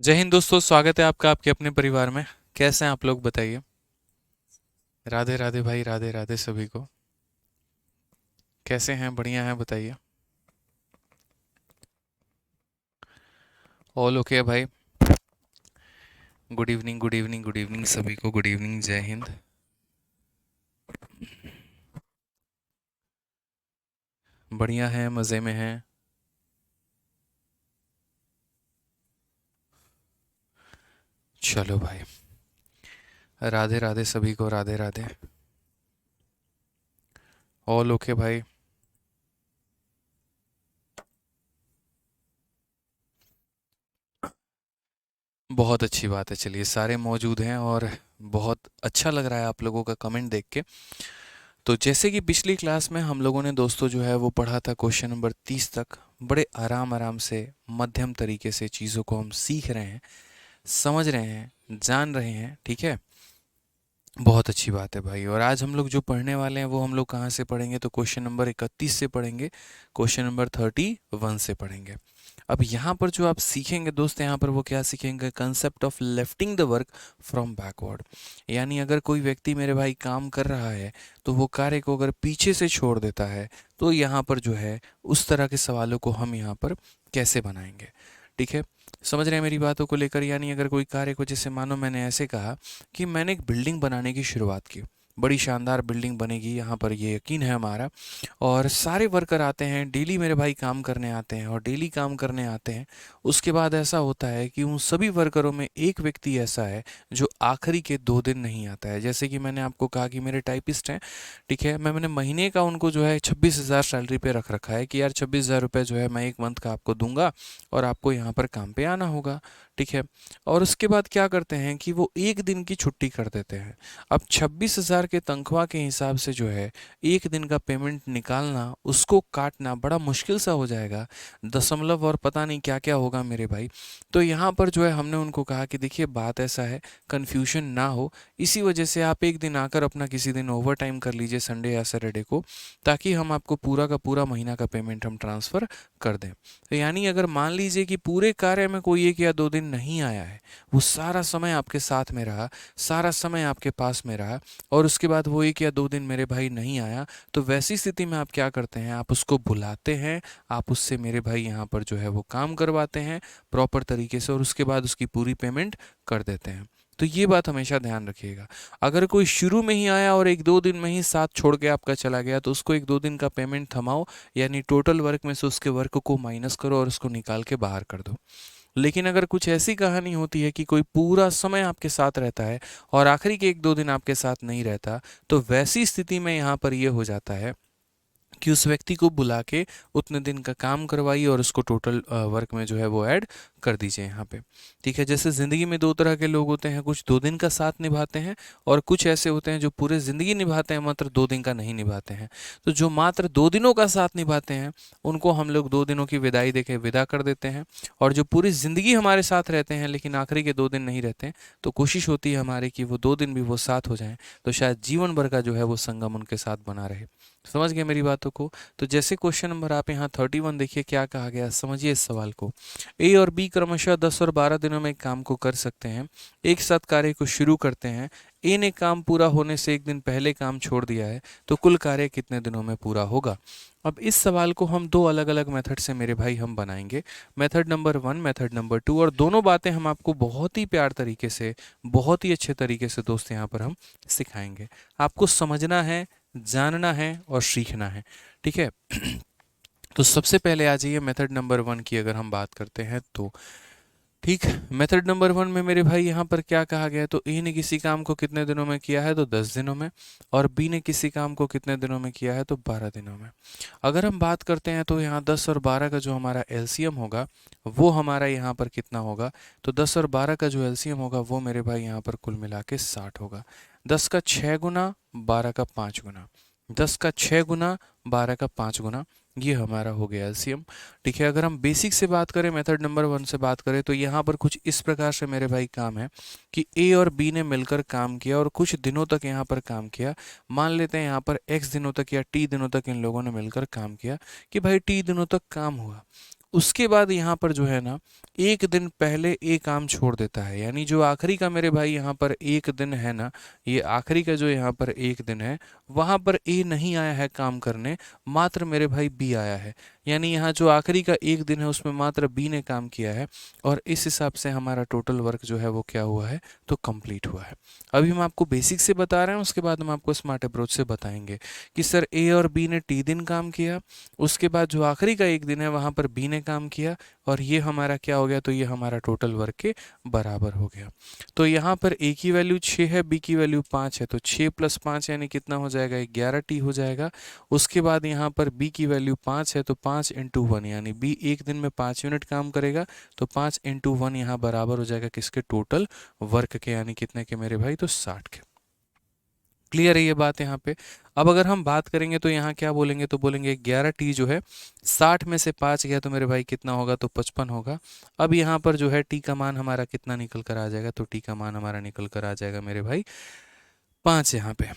जय हिंद दोस्तों, स्वागत है आपका आपके अपने परिवार में। कैसे हैं आप लोग, बताइए। राधे राधे भाई, राधे राधे सभी को। कैसे हैं, बढ़िया हैं, बताइए। ऑल ओके है भाई। Good evening, good evening, good evening सभी को, गुड इवनिंग, जय हिंद। बढ़िया हैं, मज़े में हैं। चलो भाई। राधे राधे सभी को, राधे राधे। ऑल ओके भाई। बहुत अच्छी बात है, चलिए सारे मौजूद हैं और बहुत अच्छा लग रहा है आप लोगों का कमेंट देख के। तो जैसे कि पिछली क्लास में हम लोगों ने दोस्तों जो है वो पढ़ा था क्वेश्चन नंबर 30 तक। बड़े आराम आराम से, मध्यम तरीके से चीज़ों को हम सीख रहे हैं, समझ रहे हैं, जान रहे हैं, ठीक है। बहुत अच्छी बात है भाई। और आज हम लोग जो पढ़ने वाले हैं वो हम लोग कहाँ से पढ़ेंगे, तो क्वेश्चन नंबर 31 से पढ़ेंगे, क्वेश्चन नंबर 31 से पढ़ेंगे। अब यहाँ पर जो आप सीखेंगे दोस्त, यहाँ पर वो क्या सीखेंगे, concept of lifting the work from backward. यानी अगर कोई व्यक्ति मेरे भाई काम कर रहा है तो वो कार्य को अगर पीछे से छोड़ देता है, तो यहाँ पर जो है उस तरह के सवालों को हम यहाँ पर कैसे बनाएंगे, ठीक है। समझ रहे हैं मेरी बातों को लेकर। यानी अगर कोई कार्य को, जैसे मानो मैंने ऐसे कहा कि मैंने एक बिल्डिंग बनाने की शुरुआत की, बड़ी शानदार बिल्डिंग बनेगी, यहाँ पर ये यकीन है हमारा। और सारे वर्कर आते हैं डेली, मेरे भाई काम करने आते हैं और डेली काम करने आते हैं। उसके बाद ऐसा होता है कि उन सभी वर्करों में एक व्यक्ति ऐसा है जो आखिरी के 2 दिन नहीं आता है। जैसे कि मैंने आपको कहा कि मेरे टाइपिस्ट हैं, ठीक है। मैंने महीने का उनको जो है 26,000 सैलरी पे रख रखा है कि यार 26,000 रुपये जो है मैं एक मंथ का आपको दूंगा और आपको यहाँ पर काम पे आना होगा, ठीक है। और उसके बाद क्या करते हैं कि वो एक दिन की छुट्टी कर देते हैं। अब 26,000 के तनख्वाह के हिसाब से जो है एक दिन का पेमेंट निकालना, उसको काटना बड़ा मुश्किल सा हो जाएगा। दशमलव और पता नहीं क्या क्या होगा मेरे भाई। तो यहाँ पर जो है हमने उनको कहा कि देखिए बात ऐसा है, कन्फ्यूजन ना हो, इसी वजह से आप एक दिन आकर अपना किसी दिन ओवर टाइम कर लीजिए, संडे या सैटरडे को, ताकि हम आपको पूरा का पूरा महीना का पेमेंट हम ट्रांसफ़र कर दें। तो यानी अगर मान लीजिए कि पूरे कार्य में कोई 1 या 2 दिन नहीं आया है, वो सारा समय आपके साथ में रहा, सारा समय आपके पास में रहा, और उसके बाद वो 1 या 2 दिन मेरे भाई नहीं आया, तो वैसी स्थिति में आप क्या करते हैं, आप उसको बुलाते हैं, आप उससे मेरे भाई यहाँ पर जो है वो काम करवाते हैं प्रॉपर तरीके से, और उसके बाद उसकी पूरी पेमेंट कर देते हैं। तो ये बात हमेशा ध्यान रखिएगा। अगर कोई शुरू में ही आया और 1 2 दिन में ही साथ छोड़ के आपका चला गया, तो उसको 1 2 दिन का पेमेंट थमाओ, यानी टोटल वर्क में से उसके वर्क को माइनस करो और उसको निकाल के बाहर कर दो। लेकिन अगर कुछ ऐसी कहानी होती है कि कोई पूरा समय आपके साथ रहता है और आखिरी के 1 2 दिन आपके साथ नहीं रहता, तो वैसी स्थिति में यहाँ पर ये हो जाता है कि उस व्यक्ति को बुला के उतने दिन का काम करवाइए और उसको टोटल वर्क में जो है वो ऐड कर दीजिए यहाँ पे, ठीक है। जैसे ज़िंदगी में 2 तरह के लोग होते हैं, कुछ 2 दिन का साथ निभाते हैं और कुछ ऐसे होते हैं जो पूरे ज़िंदगी निभाते हैं, मात्र 2 दिन का नहीं निभाते हैं। तो जो मात्र 2 दिनों का साथ निभाते हैं, उनको हम लोग 2 दिनों की विदाई देके विदा कर देते हैं। और जो पूरी ज़िंदगी हमारे साथ रहते हैं लेकिन आखिरी के 2 दिन नहीं रहते हैं, तो कोशिश होती है हमारी कि वो 2 दिन भी वो साथ हो जाएं, तो शायद जीवन भर का जो है वो संगम उनके साथ बना रहे। समझ गए मेरी बातों को। तो जैसे क्वेश्चन नंबर आप यहाँ 31 देखिए क्या कहा गया, समझिए इस सवाल को। ए और बी क्रमशः 10 और 12 दिनों में काम को कर सकते हैं, एक साथ कार्य को शुरू करते हैं। ए ने काम पूरा होने से एक दिन पहले काम छोड़ दिया है, तो कुल कार्य कितने दिनों में पूरा होगा। अब इस सवाल को हम 2 अलग अलग मेथड से मेरे भाई हम बनाएंगे, मेथड नंबर 1, मेथड नंबर 2, और दोनों बातें हम आपको बहुत ही प्यार तरीके से, बहुत ही अच्छे तरीके से दोस्त यहाँ पर हम सिखाएंगे। आपको समझना है, जानना है और सीखना है, ठीक है। तो सबसे पहले आ जाइए मेथड नंबर 1 की अगर हम बात करते हैं तो, ठीक। मेथड नंबर 1 में मेरे भाई यहाँ पर क्या कहा गया है, तो ए ने किसी काम को कितने दिनों में किया है, तो 10 दिनों में, और बी ने किसी काम को कितने दिनों में किया है, तो 12 दिनों में। अगर हम बात करते हैं तो यहाँ 10 और 12 का जो हमारा एलसीएम होगा वो हमारा यहाँ पर कितना होगा, तो 10 और 12 का जो एलसीएम होगा वो मेरे भाई यहाँ पर कुल मिला के 60 होगा। 10 का 6 गुना, 12 का 5 गुना, 10 का 6 गुना, 12 का 5 गुना, ये हमारा हो गया एलसीएम, ठीक है। अगर हम बेसिक से बात करें, मेथड नंबर 1 से बात करें, तो यहाँ पर कुछ इस प्रकार से मेरे भाई काम है कि ए और बी ने मिलकर काम किया और कुछ दिनों तक यहाँ पर काम किया। मान लेते हैं यहाँ पर एक्स दिनों तक या टी दिनों तक इन लोगों ने मिलकर काम किया, कि भाई टी दिनों तक काम हुआ। उसके बाद यहाँ पर जो है ना एक दिन पहले ए काम छोड़ देता है, यानी जो आखिरी का मेरे भाई यहाँ पर एक दिन है ना, ये आखिरी का जो यहाँ पर एक दिन है वहाँ पर ए नहीं आया है काम करने, मात्र मेरे भाई बी आया है। यानी यहाँ जो आखिरी का एक दिन है उसमें मात्र बी ने काम किया है और इस हिसाब से हमारा टोटल वर्क जो है वो क्या हुआ है, तो कंप्लीट हुआ है। अभी हम आपको बेसिक से बता रहे हैं, उसके बाद हम आपको स्मार्ट अप्रोच से बताएंगे कि सर ए और बी ने टी दिन काम किया, उसके बाद जो आखिरी का एक दिन है वहाँ पर बी ने काम किया और ये हमारा क्या हो गया, तो ये हमारा टोटल वर्क के बराबर हो गया। तो यहाँ पर ए की वैल्यू 6 है, बी की वैल्यू 5 है, तो 6 + 5 यानी कितना हो जाएगा, 11 टी हो जाएगा। उसके बाद यहाँ पर बी की वैल्यू 5 है, तो 5 × 1 यानी बी एक दिन में 5 यूनिट काम करेगा, तो 5 × 1 यहाँ बराबर हो जाएगा किसके, टोटल वर्क के, यानी कितने के मेरे भाई, तो 60 के। क्लियर है ये बात यहाँ पे। अब अगर हम बात करेंगे तो यहाँ क्या बोलेंगे, तो बोलेंगे 11 टी जो है 60 में से 5 गया तो मेरे भाई कितना होगा, तो 55 होगा। अब यहाँ पर जो है टी का मान हमारा कितना निकल कर आ जाएगा, तो टी का मान हमारा निकल कर आ जाएगा मेरे भाई 5 यहाँ पे।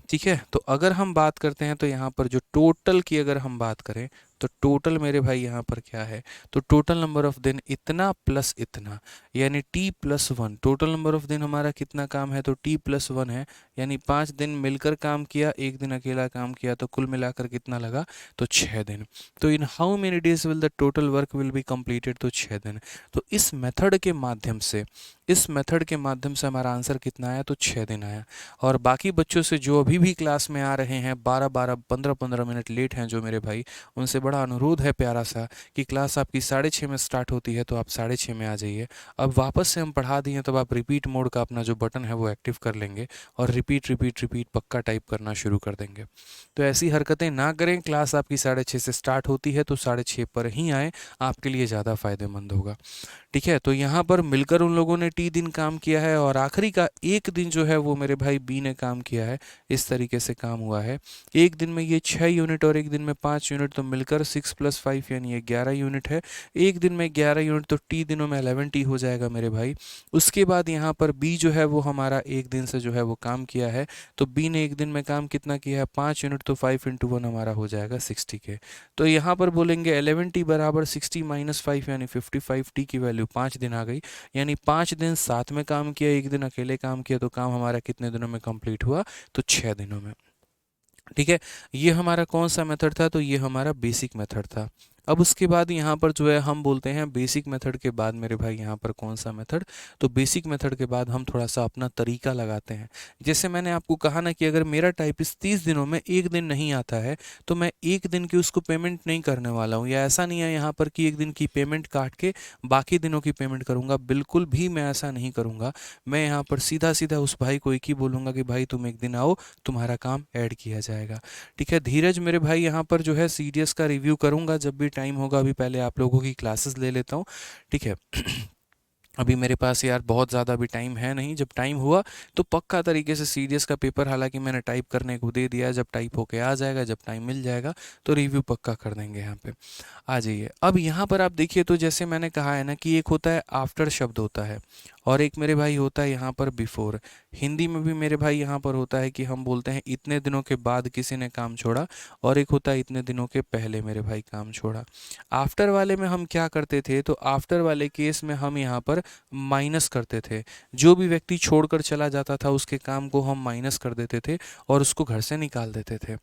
ठीक है, तो अगर हम बात करते हैं तो यहाँ पर जो टोटल की अगर हम बात करें तो टोटल मेरे भाई यहाँ पर क्या है, तो टोटल नंबर ऑफ दिन इतना प्लस इतना, यानी t + 1। टोटल नंबर ऑफ दिन हमारा कितना काम है, तो t + 1 है, यानी 5 दिन मिलकर काम किया, एक दिन अकेला काम किया, तो कुल मिलाकर कितना लगा, तो 6 दिन। तो इन how many days will the total work will be completed, तो 6 दिन। तो इस मेथड के माध्यम से, इस मेथड के माध्यम से हमारा आंसर कितना आया, तो 6 दिन आया। और बाकी बच्चों से जो अभी भी क्लास में आ रहे हैं 12-12 15-15 मिनट लेट हैं जो मेरे भाई, उनसे बड़ा अनुरोध है प्यारा सा कि क्लास आपकी 6:30 में स्टार्ट होती है, तो आप 6:30 में आ जाइए। अब वापस से हम पढ़ा दिए तब आप रिपीट मोड का अपना जो बटन है वो एक्टिव कर लेंगे और रिपीट रिपीट रिपीट पक्का टाइप करना शुरू कर देंगे। तो ऐसी हरकतें ना करें, क्लास आपकी 6:30 से स्टार्ट होती है तो 6:30 पर ही आएँ, आपके लिए ज़्यादा फ़ायदेमंद होगा। ठीक है, तो यहाँ पर मिलकर उन लोगों ने टी दिन काम किया है और आखिरी का एक दिन जो है वो मेरे भाई बी ने काम किया है। इस तरीके से काम हुआ है, एक दिन में ये 6 यूनिट और एक दिन में 5 यूनिट, तो मिलकर 6 + 5 यानी ये 11 यूनिट है। एक दिन में 11 यूनिट, तो टी दिनों में 11 टी हो जाएगा मेरे भाई। उसके बाद यहाँ पर बी जो है वो हमारा एक दिन से जो है वो काम किया है, तो बी ने एक दिन में काम कितना किया है, 5 यूनिट, तो 5 × 1 हमारा हो जाएगा 60 के। तो यहाँ पर बोलेंगे 11 टी बराबर 60 - 5 यानी 55, टी की वैल्यू 5 दिन आ गई, यानी 5 दिन साथ में काम किया, एक दिन अकेले काम किया, तो काम हमारा कितने दिनों में कंप्लीट हुआ, तो 6 दिनों में। ठीक है, ये हमारा कौन सा मेथड था, तो ये हमारा बेसिक मेथड था। अब उसके बाद यहाँ पर जो है हम बोलते हैं बेसिक मेथड के बाद मेरे भाई यहाँ पर कौन सा मेथड, तो बेसिक मेथड के बाद हम थोड़ा सा अपना तरीका लगाते हैं। जैसे मैंने आपको कहा ना कि अगर मेरा टाइपिस्ट 30 दिनों में एक दिन नहीं आता है तो मैं एक दिन की उसको पेमेंट नहीं करने वाला हूँ, या ऐसा नहीं है यहाँ पर कि एक दिन की पेमेंट काट के बाकी दिनों की पेमेंट करूँगा, बिल्कुल भी मैं ऐसा नहीं करूँगा। मैं यहाँ पर सीधा सीधा उस भाई को एक ही बोलूँगा कि भाई तुम एक दिन आओ, तुम्हारा काम ऐड किया जाएगा। ठीक है, धीरज मेरे भाई यहाँ पर जो है सीडीएस का रिव्यू करूँगा जब भी टाइम होगा, अभी पहले आप लोगों की क्लासेस ले लेता हूँ। ठीक है, अभी मेरे पास यार बहुत ज़्यादा भी टाइम है नहीं, जब टाइम हुआ तो पक्का तरीके से सीडीएस का पेपर, हालांकि मैंने टाइप करने को दे दिया है, जब टाइप होके आ जाएगा, जब टाइम मिल जाएगा तो रिव्यू पक्का कर देंगे। यहाँ पे आ जाइए। अब यहाँ पर आप देखिए, तो जैसे मैंने कहा है ना कि एक होता है आफ्टर शब्द होता है और एक मेरे भाई होता है यहाँ पर बिफोर। हिंदी में भी मेरे भाई यहाँ पर होता है कि हम बोलते हैं इतने दिनों के बाद किसी ने काम छोड़ा, और एक होता है इतने दिनों के पहले मेरे भाई काम छोड़ा। आफ्टर वाले में हम क्या करते थे, तो आफ्टर वाले केस में हम यहाँ पर माइनस करते थे। जो भी व्यक्ति छोड़कर चला जाता था उसके काम को हम माइनस कर देते थे और उसको घर से निकाल देते थे।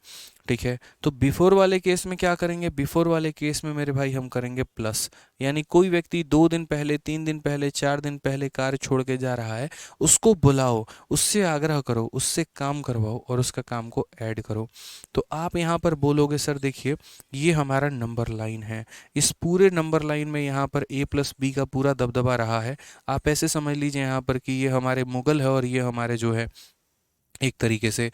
ठीक है, तो बिफोर वाले केस में क्या करेंगे, बिफोर वाले केस में मेरे भाई हम करेंगे प्लस, यानी कोई व्यक्ति 2 दिन पहले, 3 दिन पहले, 4 दिन पहले कार्य छोड़ के जा रहा है, उसको बुलाओ, उससे आग्रह करो, उससे काम करवाओ और उसका काम को ऐड करो। तो आप यहाँ पर बोलोगे सर देखिए ये हमारा नंबर लाइन है, इस पूरे नंबर लाइन में यहाँ पर a + b का पूरा दबदबा रहा है। आप ऐसे समझ लीजिए यहाँ पर कि ये हमारे मुगल है और ये हमारे जो है एक तरीके से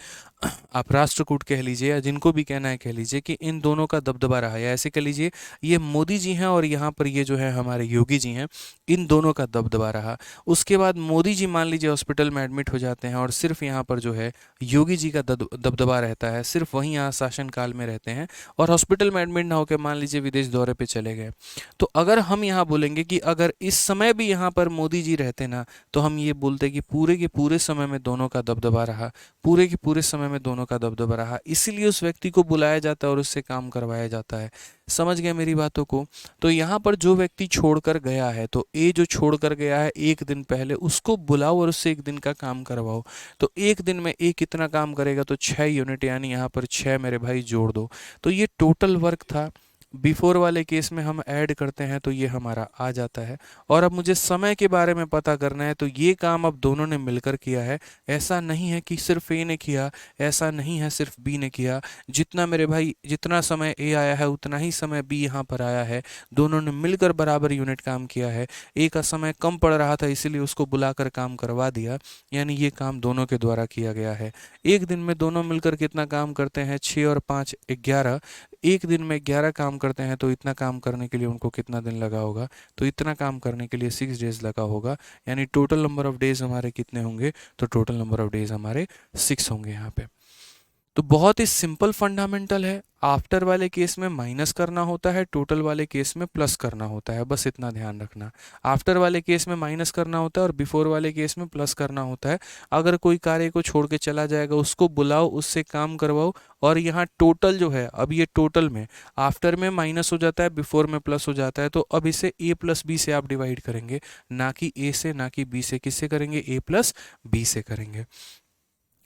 आप राष्ट्रकूट कह लीजिए या जिनको भी कहना है कह लीजिए कि इन दोनों का दबदबा रहा है, या ऐसे कह लीजिए ये मोदी जी हैं और यहाँ पर ये जो है हमारे योगी जी हैं, इन दोनों का दबदबा रहा। उसके बाद मोदी जी मान लीजिए हॉस्पिटल में एडमिट हो जाते हैं और सिर्फ यहाँ पर जो है योगी जी का दबदबा रहता है, सिर्फ वहीं यहाँ शासनकाल में रहते हैं और हॉस्पिटल में एडमिट ना होकर मान लीजिए विदेश दौरे पर चले गए। तो अगर हम यहाँ बोलेंगे कि अगर इस समय भी यहाँ पर मोदी जी रहते ना, तो हम ये बोलते कि पूरे के पूरे समय में दोनों का दबदबा रहा। रहा, पूरे के पूरे समय में दोनों का दबदबा रहा, इसीलिए उस व्यक्ति को बुलाया जाता है और उससे काम करवाया जाता है। समझ गए मेरी बातों को? तो यहाँ पर जो व्यक्ति छोड़कर गया है, तो ए जो छोड़कर गया है एक दिन पहले, उसको बुलाओ और उससे एक दिन का काम करवाओ। तो एक दिन में ए कितना काम करेगा? तो 6 यूनिट, यानी यहाँ पर 6 मेरे भाई जोड़ दो। तो ये टोटल वर्क था। बिफोर वाले केस में हम ऐड करते हैं तो ये हमारा आ जाता है। और अब मुझे समय के बारे में पता करना है, तो ये काम अब दोनों ने मिलकर किया है। ऐसा नहीं है कि सिर्फ ए ने किया, ऐसा नहीं है सिर्फ बी ने किया। जितना मेरे भाई, जितना समय ए आया है उतना ही समय बी यहाँ पर आया है। दोनों ने मिलकर बराबर यूनिट काम किया है। ए का समय कम पड़ रहा था, इसीलिए उसको बुलाकर काम करवा दिया, यानी ये काम दोनों के द्वारा किया गया है। एक दिन में दोनों मिलकर कितना काम करते हैं? 6 और 5 11। एक दिन में 11 काम करते हैं, तो इतना काम करने के लिए उनको कितना दिन लगा होगा? तो इतना काम करने के लिए 6 डेज लगा होगा, यानी टोटल नंबर ऑफ डेज हमारे कितने होंगे? तो टोटल नंबर ऑफ डेज हमारे 6 होंगे यहाँ पे। तो बहुत ही सिंपल फंडामेंटल है। आफ्टर वाले केस में माइनस करना होता है, टोटल वाले केस में प्लस करना होता है, बस इतना ध्यान रखना। आफ्टर वाले केस में माइनस करना होता है और बिफोर वाले केस में प्लस करना होता है। अगर कोई कार्य को छोड़ के चला जाएगा, उसको बुलाओ, उससे काम करवाओ। और यहाँ टोटल जो है, अब ये टोटल में आफ्टर में माइनस हो जाता है, बिफोर में प्लस हो जाता है, तो अब इसे ए प्लस बी से आप डिवाइड करेंगे, ना कि ए से, ना कि बी से। किससे करेंगे? ए प्लस बी से करेंगे।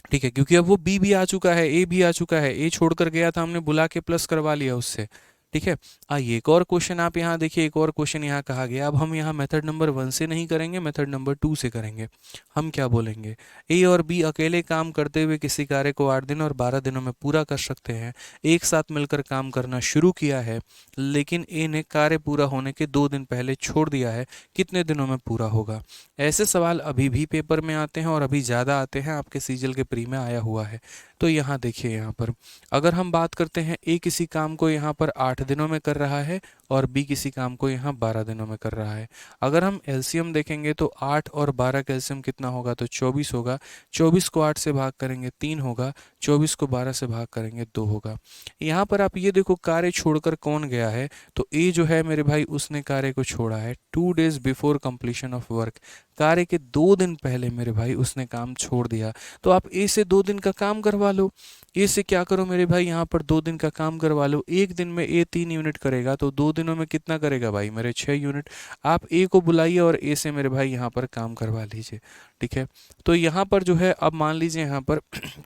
ठीक है, क्योंकि अब वो बी भी आ चुका है, ए भी आ चुका है। ए छोड़कर गया था, हमने बुला के प्लस करवा लिया उससे। ठीक है। आइए एक और क्वेश्चन आप यहाँ देखिए, एक और क्वेश्चन यहाँ कहा गया। अब हम यहाँ मेथड नंबर 1 से नहीं करेंगे, मेथड नंबर 2 से करेंगे। हम क्या बोलेंगे? ए और बी अकेले काम करते हुए किसी कार्य को 8 दिन और 12 दिनों में पूरा कर सकते हैं। एक साथ मिलकर काम करना शुरू किया है, लेकिन ए ने कार्य पूरा होने के 2 दिन पहले छोड़ दिया है। कितने दिनों में पूरा होगा? ऐसे सवाल अभी भी पेपर में आते हैं और अभी ज़्यादा आते हैं, आपके सीजल के प्री में आया हुआ है। तो यहाँ देखिए, यहाँ पर अगर हम बात करते हैं, ए किसी काम को यहाँ पर 8 दिनों में कर रहा है और बी किसी काम को यहाँ 12 दिनों में कर रहा है। अगर हम एलसीएम देखेंगे तो 8 और 12 का एलसीएम कितना होगा? तो 24 होगा। 24 को 8 से भाग करेंगे 3 होगा, 24 को 12 से भाग करेंगे 2 होगा। यहाँ पर आप ये देखो, कार्य छोड़कर कौन गया है? तो ए जो है मेरे भाई, उसने कार्य को छोड़ा है 2 days before completion of work. कार्य के 2 दिन पहले मेरे भाई उसने काम छोड़ दिया। तो आप ए से 2 दिन का काम करवा लो। ए से क्या करो मेरे भाई, यहाँ पर 2 दिन का काम करवा लो। एक दिन में ए 3 यूनिट करेगा, तो 2 दिनों में कितना करेगा भाई मेरे? 6 यूनिट। आप ए को बुलाइए और ए से मेरे भाई यहाँ पर काम करवा लीजिए। ठीक है। तो यहाँ पर जो है, अब मान लीजिए यहाँ पर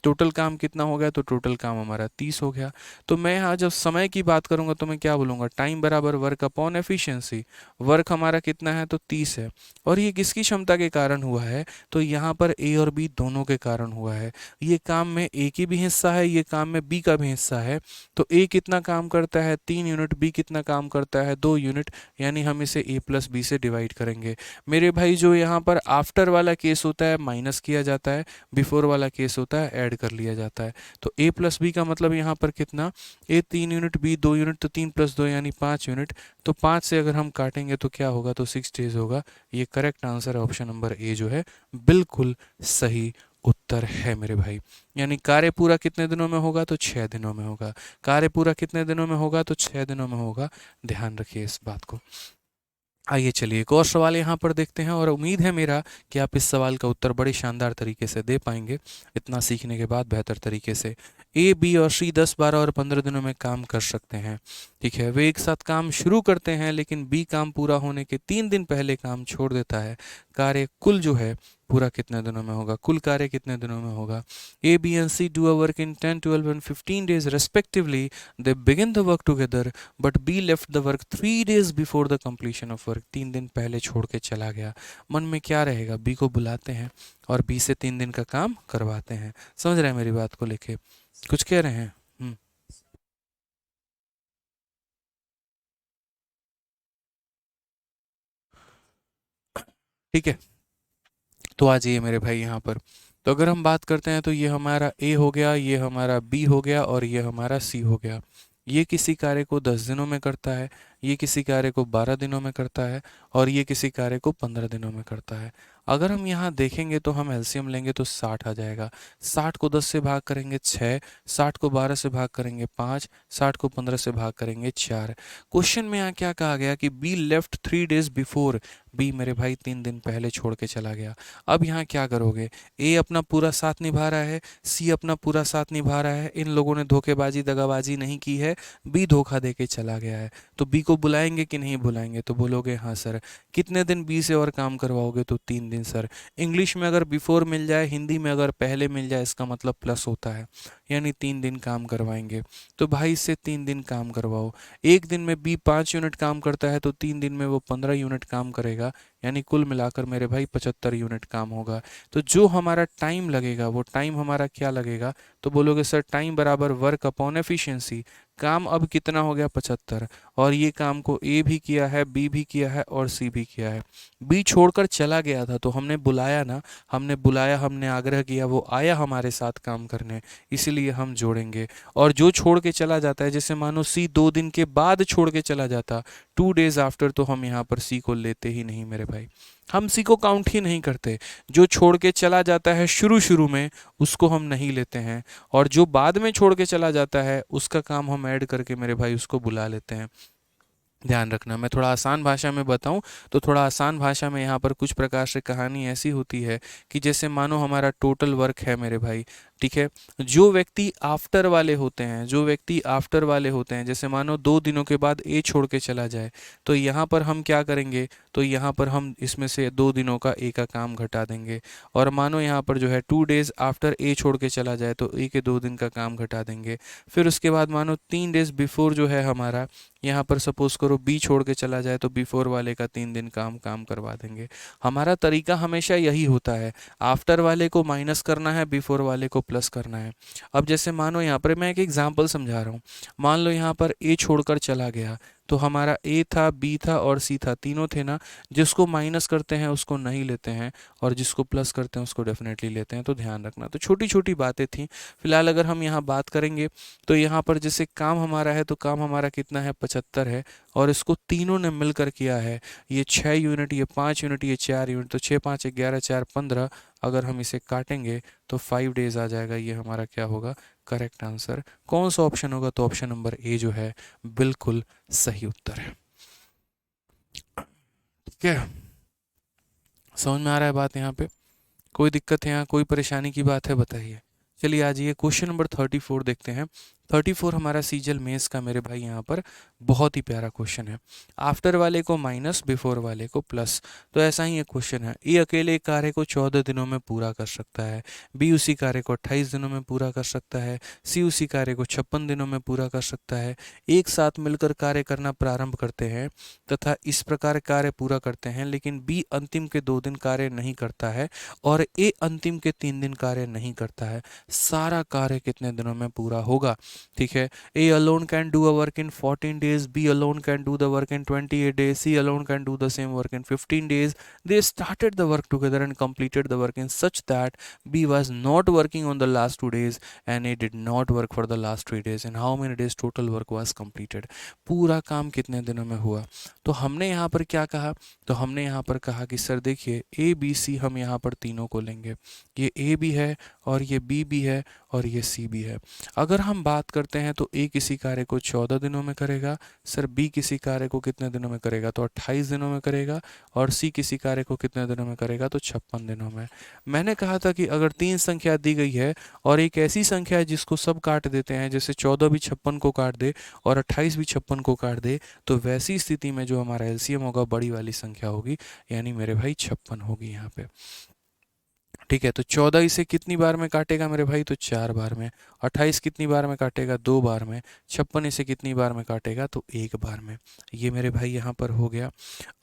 टोटल काम कितना हो गया? तो टोटल काम हमारा 30 हो गया। तो मैं यहाँ जब समय की बात करूँगा तो मैं क्या बोलूँगा? टाइम बराबर वर्क अपॉन एफिशिएंसी। वर्क हमारा कितना है? तो 30 है। और ये किसकी क्षमता के कारण हुआ है? तो यहाँ पर ए और बी दोनों के कारण हुआ है। ये काम में ए की भी हिस्सा है, ये काम में बी का भी हिस्सा है। तो ए कितना काम करता है? 3 यूनिट। बी कितना काम करता है? 2 यूनिट। यानी हम इसे ए प्लस बी से डिवाइड करेंगे। मेरे भाई जो यहाँ पर आफ्टर वाला केस होता है माइनस किया जाता है, बिफोर वाला केस होता है ऐड कर लिया जाता है। तो ए प्लस बी का मतलब यहाँ पर कितना? ए 3 यूनिट, बी 2 यूनिट, तो 3 + 2 यानी 5 यूनिट। तो 5 से अगर हम काटेंगे तो क्या होगा? तो 6 डेज होगा। ये करेक्ट आंसर है, ऑप्शन नंबर ए जो है बिल्कुल सही उत्तर है मेरे भाई। यानी कार्य पूरा कितने दिनों में होगा? तो 6 दिनों में होगा। कार्य पूरा कितने दिनों में होगा? तो 6 दिनों में होगा। ध्यान रखिए इस बात को। आइए चलिए एक और सवाल यहाँ पर देखते हैं, और उम्मीद है मेरा कि आप इस सवाल का उत्तर बड़े शानदार तरीके से दे पाएंगे, इतना सीखने के बाद बेहतर तरीके से। ए, बी और सी 10, 12 और 15 दिनों में काम कर सकते हैं। ठीक है, वे एक साथ काम शुरू करते हैं, लेकिन बी काम पूरा होने के 3 दिन पहले काम छोड़ देता है। कार्य कुल जो है पूरा कितने दिनों में होगा? कुल कार्य कितने दिनों में होगा? A, B and C do a work in 10, 12 and 15 days respectively. They begin the work together, but B left the work 3 days before the completion of work. 3 दिन पहले छोड़ के चला गया। मन में क्या रहेगा? बी को बुलाते हैं और बी से 3 दिन का काम करवाते हैं। समझ रहे हैं मेरी बात को लेके? कुछ कह रहे हैं? ठीक है, तो आ जाइए मेरे भाई यहाँ पर। तो अगर हम बात करते हैं तो ये हमारा ए हो गया, ये हमारा बी हो गया और ये हमारा सी हो गया। ये किसी कार्य को 10 दिनों में करता है, ये किसी कार्य को 12 दिनों में करता है और ये किसी कार्य को 15 दिनों में करता है। अगर हम यहाँ देखेंगे तो हम एलसीएम लेंगे तो 60 आ जाएगा। 60 को 10 से भाग करेंगे 6, 60 को 12 से भाग करेंगे 5, 60 को 15 से भाग करेंगे 4। क्वेश्चन में यहाँ क्या कहा गया कि B left 3 days before. B मेरे भाई 3 दिन पहले छोड़ के चला गया। अब यहाँ क्या करोगे, ए अपना पूरा साथ निभा रहा है, सी अपना पूरा साथ निभा रहा है, इन लोगों ने धोखेबाजी दगाबाजी नहीं की है, बी धोखा दे के चला गया है। तो बी को बुलाएंगे कि नहीं बुलाएंगे, तो बोलोगे हाँ सर। कितने दिन बी से और काम करवाओगे, तो 3 दिन सर। इंग्लिश में अगर बिफोर मिल जाए, हिंदी में अगर पहले मिल जाए, इसका मतलब प्लस होता है, यानी 3 दिन काम करवाएंगे। तो भाई इससे 3 दिन काम करवाओ। एक दिन में बी 5 यूनिट काम करता है तो 3 दिन में वो 15 यूनिट काम करेगा, यानी कुल मिलाकर मेरे भाई 75 यूनिट काम होगा। तो जो हमारा टाइम लगेगा वो टाइम हमारा क्या लगेगा, तो बोलोगे सर टाइम बराबर वर्क अपॉन एफिशिएंसी। काम अब कितना हो गया 75, और ये काम को ए भी किया है, बी भी किया है और सी भी किया है। बी छोड़कर चला गया था तो हमने बुलाया ना, हमने बुलाया, हमने आग्रह किया, वो आया हमारे साथ काम करने, इसीलिए हम जोड़ेंगे। और जो छोड़ के चला जाता है, जैसे मानो सी 2 दिन के बाद छोड़ के चला जाता, 2 डेज आफ्टर, तो हम यहाँ पर सी को लेते ही नहीं मेरे भाई, हम सी को काउंट ही नहीं करते। जो छोड़ के चला जाता है शुरू शुरू में, उसको हम नहीं लेते हैं, और जो बाद में छोड़ के चला जाता है उसका काम हम ऐड करके मेरे भाई उसको बुला लेते हैं। ध्यान रखना, मैं थोड़ा आसान भाषा में बताऊं तो थोड़ा आसान भाषा में यहाँ पर कुछ प्रकार से कहानी ऐसी होती है कि जैसे मानो हमारा टोटल वर्क है मेरे भाई, ठीक है। जो व्यक्ति आफ्टर वाले होते हैं, जो व्यक्ति आफ्टर वाले होते हैं, जैसे मानो 2 दिनों के बाद ए छोड़ के चला जाए, तो यहाँ पर हम क्या करेंगे, तो यहाँ पर हम इसमें से 2 दिनों का ए का काम घटा देंगे। और मानो यहाँ पर जो है 2 डेज आफ्टर ए छोड़ के चला जाए तो ए के 2 दिन का काम घटा देंगे। फिर उसके बाद मानो 3 डेज बिफोर जो है हमारा, यहाँ पर सपोज करो बी छोड़ के चला जाए तो बिफोर वाले का 3 दिन काम करवा देंगे। हमारा तरीका हमेशा यही होता है, आफ्टर वाले को माइनस करना है, बिफोर वाले को प्लस करना है। अब जैसे मानो यहाँ पर मैं एक एग्जांपल समझा रहा हूँ, मान लो यहाँ पर ए छोड़कर चला गया, तो हमारा ए था, बी था और सी था, तीनों थे ना। जिसको माइनस करते हैं उसको नहीं लेते हैं, और जिसको प्लस करते हैं उसको डेफिनेटली लेते हैं। तो ध्यान रखना, तो छोटी छोटी बातें थी। फिलहाल अगर हम यहाँ बात करेंगे तो यहाँ पर जैसे काम हमारा है, तो काम हमारा कितना है 75 है, और इसको तीनों ने मिलकर किया है, ये 6 यूनिट, ये 5 यूनिट, ये 4 यूनिट, तो 6 5 11 4 15। अगर हम इसे काटेंगे तो 5 डेज आ जाएगा, ये हमारा क्या होगा, करेक्ट आंसर। कौन सा ऑप्शन होगा, तो ऑप्शन नंबर ए जो है बिल्कुल सही उत्तर है। ठीक है, समझ में आ रहा है बात यहाँ पे, कोई दिक्कत है यहाँ, कोई परेशानी की बात है बताइए। चलिए आज ये क्वेश्चन नंबर 34 देखते हैं। 34 हमारा सीजल मेस का मेरे भाई यहाँ पर बहुत ही प्यारा क्वेश्चन है। आफ्टर वाले को माइनस, बिफोर वाले को प्लस। तो ऐसा ही एक क्वेश्चन है, ए अकेले एक कार्य को 14 दिनों में पूरा कर सकता है, बी उसी कार्य को 28 दिनों में पूरा कर सकता है, सी उसी कार्य को 56 दिनों में पूरा कर सकता है। एक साथ मिलकर कार्य करना प्रारंभ करते हैं तथा इस प्रकार कार्य पूरा करते हैं, लेकिन बी अंतिम के 2 दिन कार्य नहीं करता है और ए अंतिम के 3 दिन कार्य नहीं करता है। सारा कार्य कितने दिनों में पूरा होगा, ठीक है। A alone can do a work in 14 days, B alone can do the work in 28 days, C alone can do the same work in 15 days. They started the work together and completed the work in such that B was not working on the last 2 days and A did not work for the last 3 days. And how many days total work was completed? पूरा काम कितने दिनों में हुआ। तो हमने यहाँ पर क्या कहा, तो हमने यहाँ पर कहा कि सर देखिए ए बी सी हम यहाँ पर तीनों को लेंगे, ये ए भी है और ये बी भी है और ये सी भी है। अगर हम बात करते हैं तो ए किसी कार्य को 14 दिनों में करेगा, सर बी किसी कार्य को कितने दिनों में करेगा, तो 28 दिनों में करेगा, और सी किसी कार्य को कितने दिनों में करेगा, तो 56 दिनों में। मैंने कहा था कि अगर 3 संख्या दी गई है और एक ऐसी संख्या है जिसको सब काट देते हैं, जैसे 14 भी 56 को काट दे और 28 भी 56 को काट दे, तो वैसी स्थिति में जो हमारा एलसीएम होगा बड़ी वाली संख्या होगी, यानी मेरे भाई 56 होगी यहाँ पे। ठीक है, तो 14 इसे कितनी बार में काटेगा मेरे भाई, तो 4 बार में। 28 कितनी बार में काटेगा, 2 बार में। 56 इसे कितनी बार में काटेगा, तो 1 बार में। ये मेरे भाई यहाँ पर हो गया।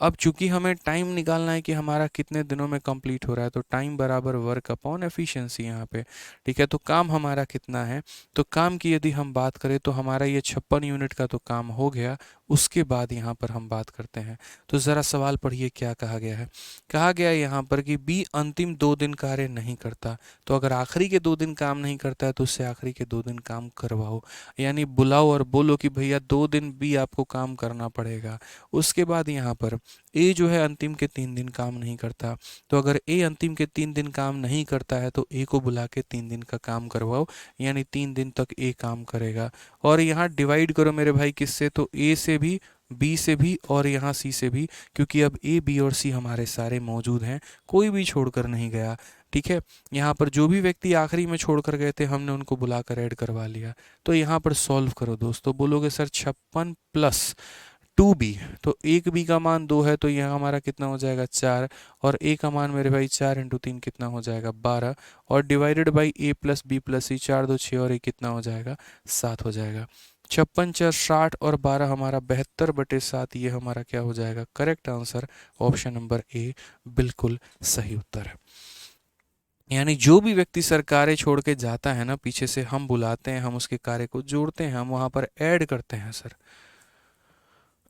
अब चूंकि हमें टाइम निकालना है कि हमारा कितने दिनों में कंप्लीट हो रहा है, तो टाइम बराबर वर्क अपॉन एफिशिएंसी यहाँ पे। ठीक है, तो काम हमारा कितना है, तो काम की यदि हम बात करें तो हमारा ये 56 यूनिट का तो काम हो गया। उसके बाद यहाँ पर हम बात करते हैं, तो ज़रा सवाल पढ़िए क्या कहा गया है। कहा गया है यहाँ पर कि बी अंतिम 2 दिन कार्य नहीं करता, तो अगर आखिरी के 2 दिन काम नहीं करता है तो उससे आखिरी के 2 दिन काम करवाओ, यानी बुलाओ और बोलो कि भैया 2 दिन भी आपको काम करना पड़ेगा। उसके बाद यहाँ पर ए जो है अंतिम के 3 दिन काम नहीं करता। तो अगर ए अंतिम के 3 दिन काम नहीं करता है तो ए को बुला के 3 दिन का काम करवाओ, यानी 3 दिन तक ए काम करेगा। और यहाँ डिवाइड करो मेरे भाई किससे, तो ए से भी, बी से भी और यहाँ सी से भी, क्योंकि अब ए बी और सी हमारे सारे मौजूद हैं, कोई भी छोड़कर नहीं गया। ठीक है, यहाँ पर जो भी व्यक्ति आखिरी में छोड़कर गए थे हमने उनको बुलाकर ऐड करवा लिया। तो यहाँ पर सॉल्व करो दोस्तों, बोलोगे सर 56 प्लस 2b, तो 1b का मान 2 है तो यहाँ हमारा कितना हो जाएगा 4, और a का मान मेरे भाई 4 इंटू 3 कितना हो जाएगा 12, और divided by a plus B plus C, 4 2 6 और ये कितना हो जाएगा 7 हो जाएगा। 56 4 60 और 12 हमारा 72/7, ये हमारा क्या हो जाएगा correct answer, option number A बिल्कुल सही उत्तर है। यानी जो भी व्यक्ति सरकारें छोड़ के जाता है ना, पीछे से हम बुलाते हैं, हम उसके कार्य को जोड़ते हैं, हम वहाँ पर ऐड करते हैं सर।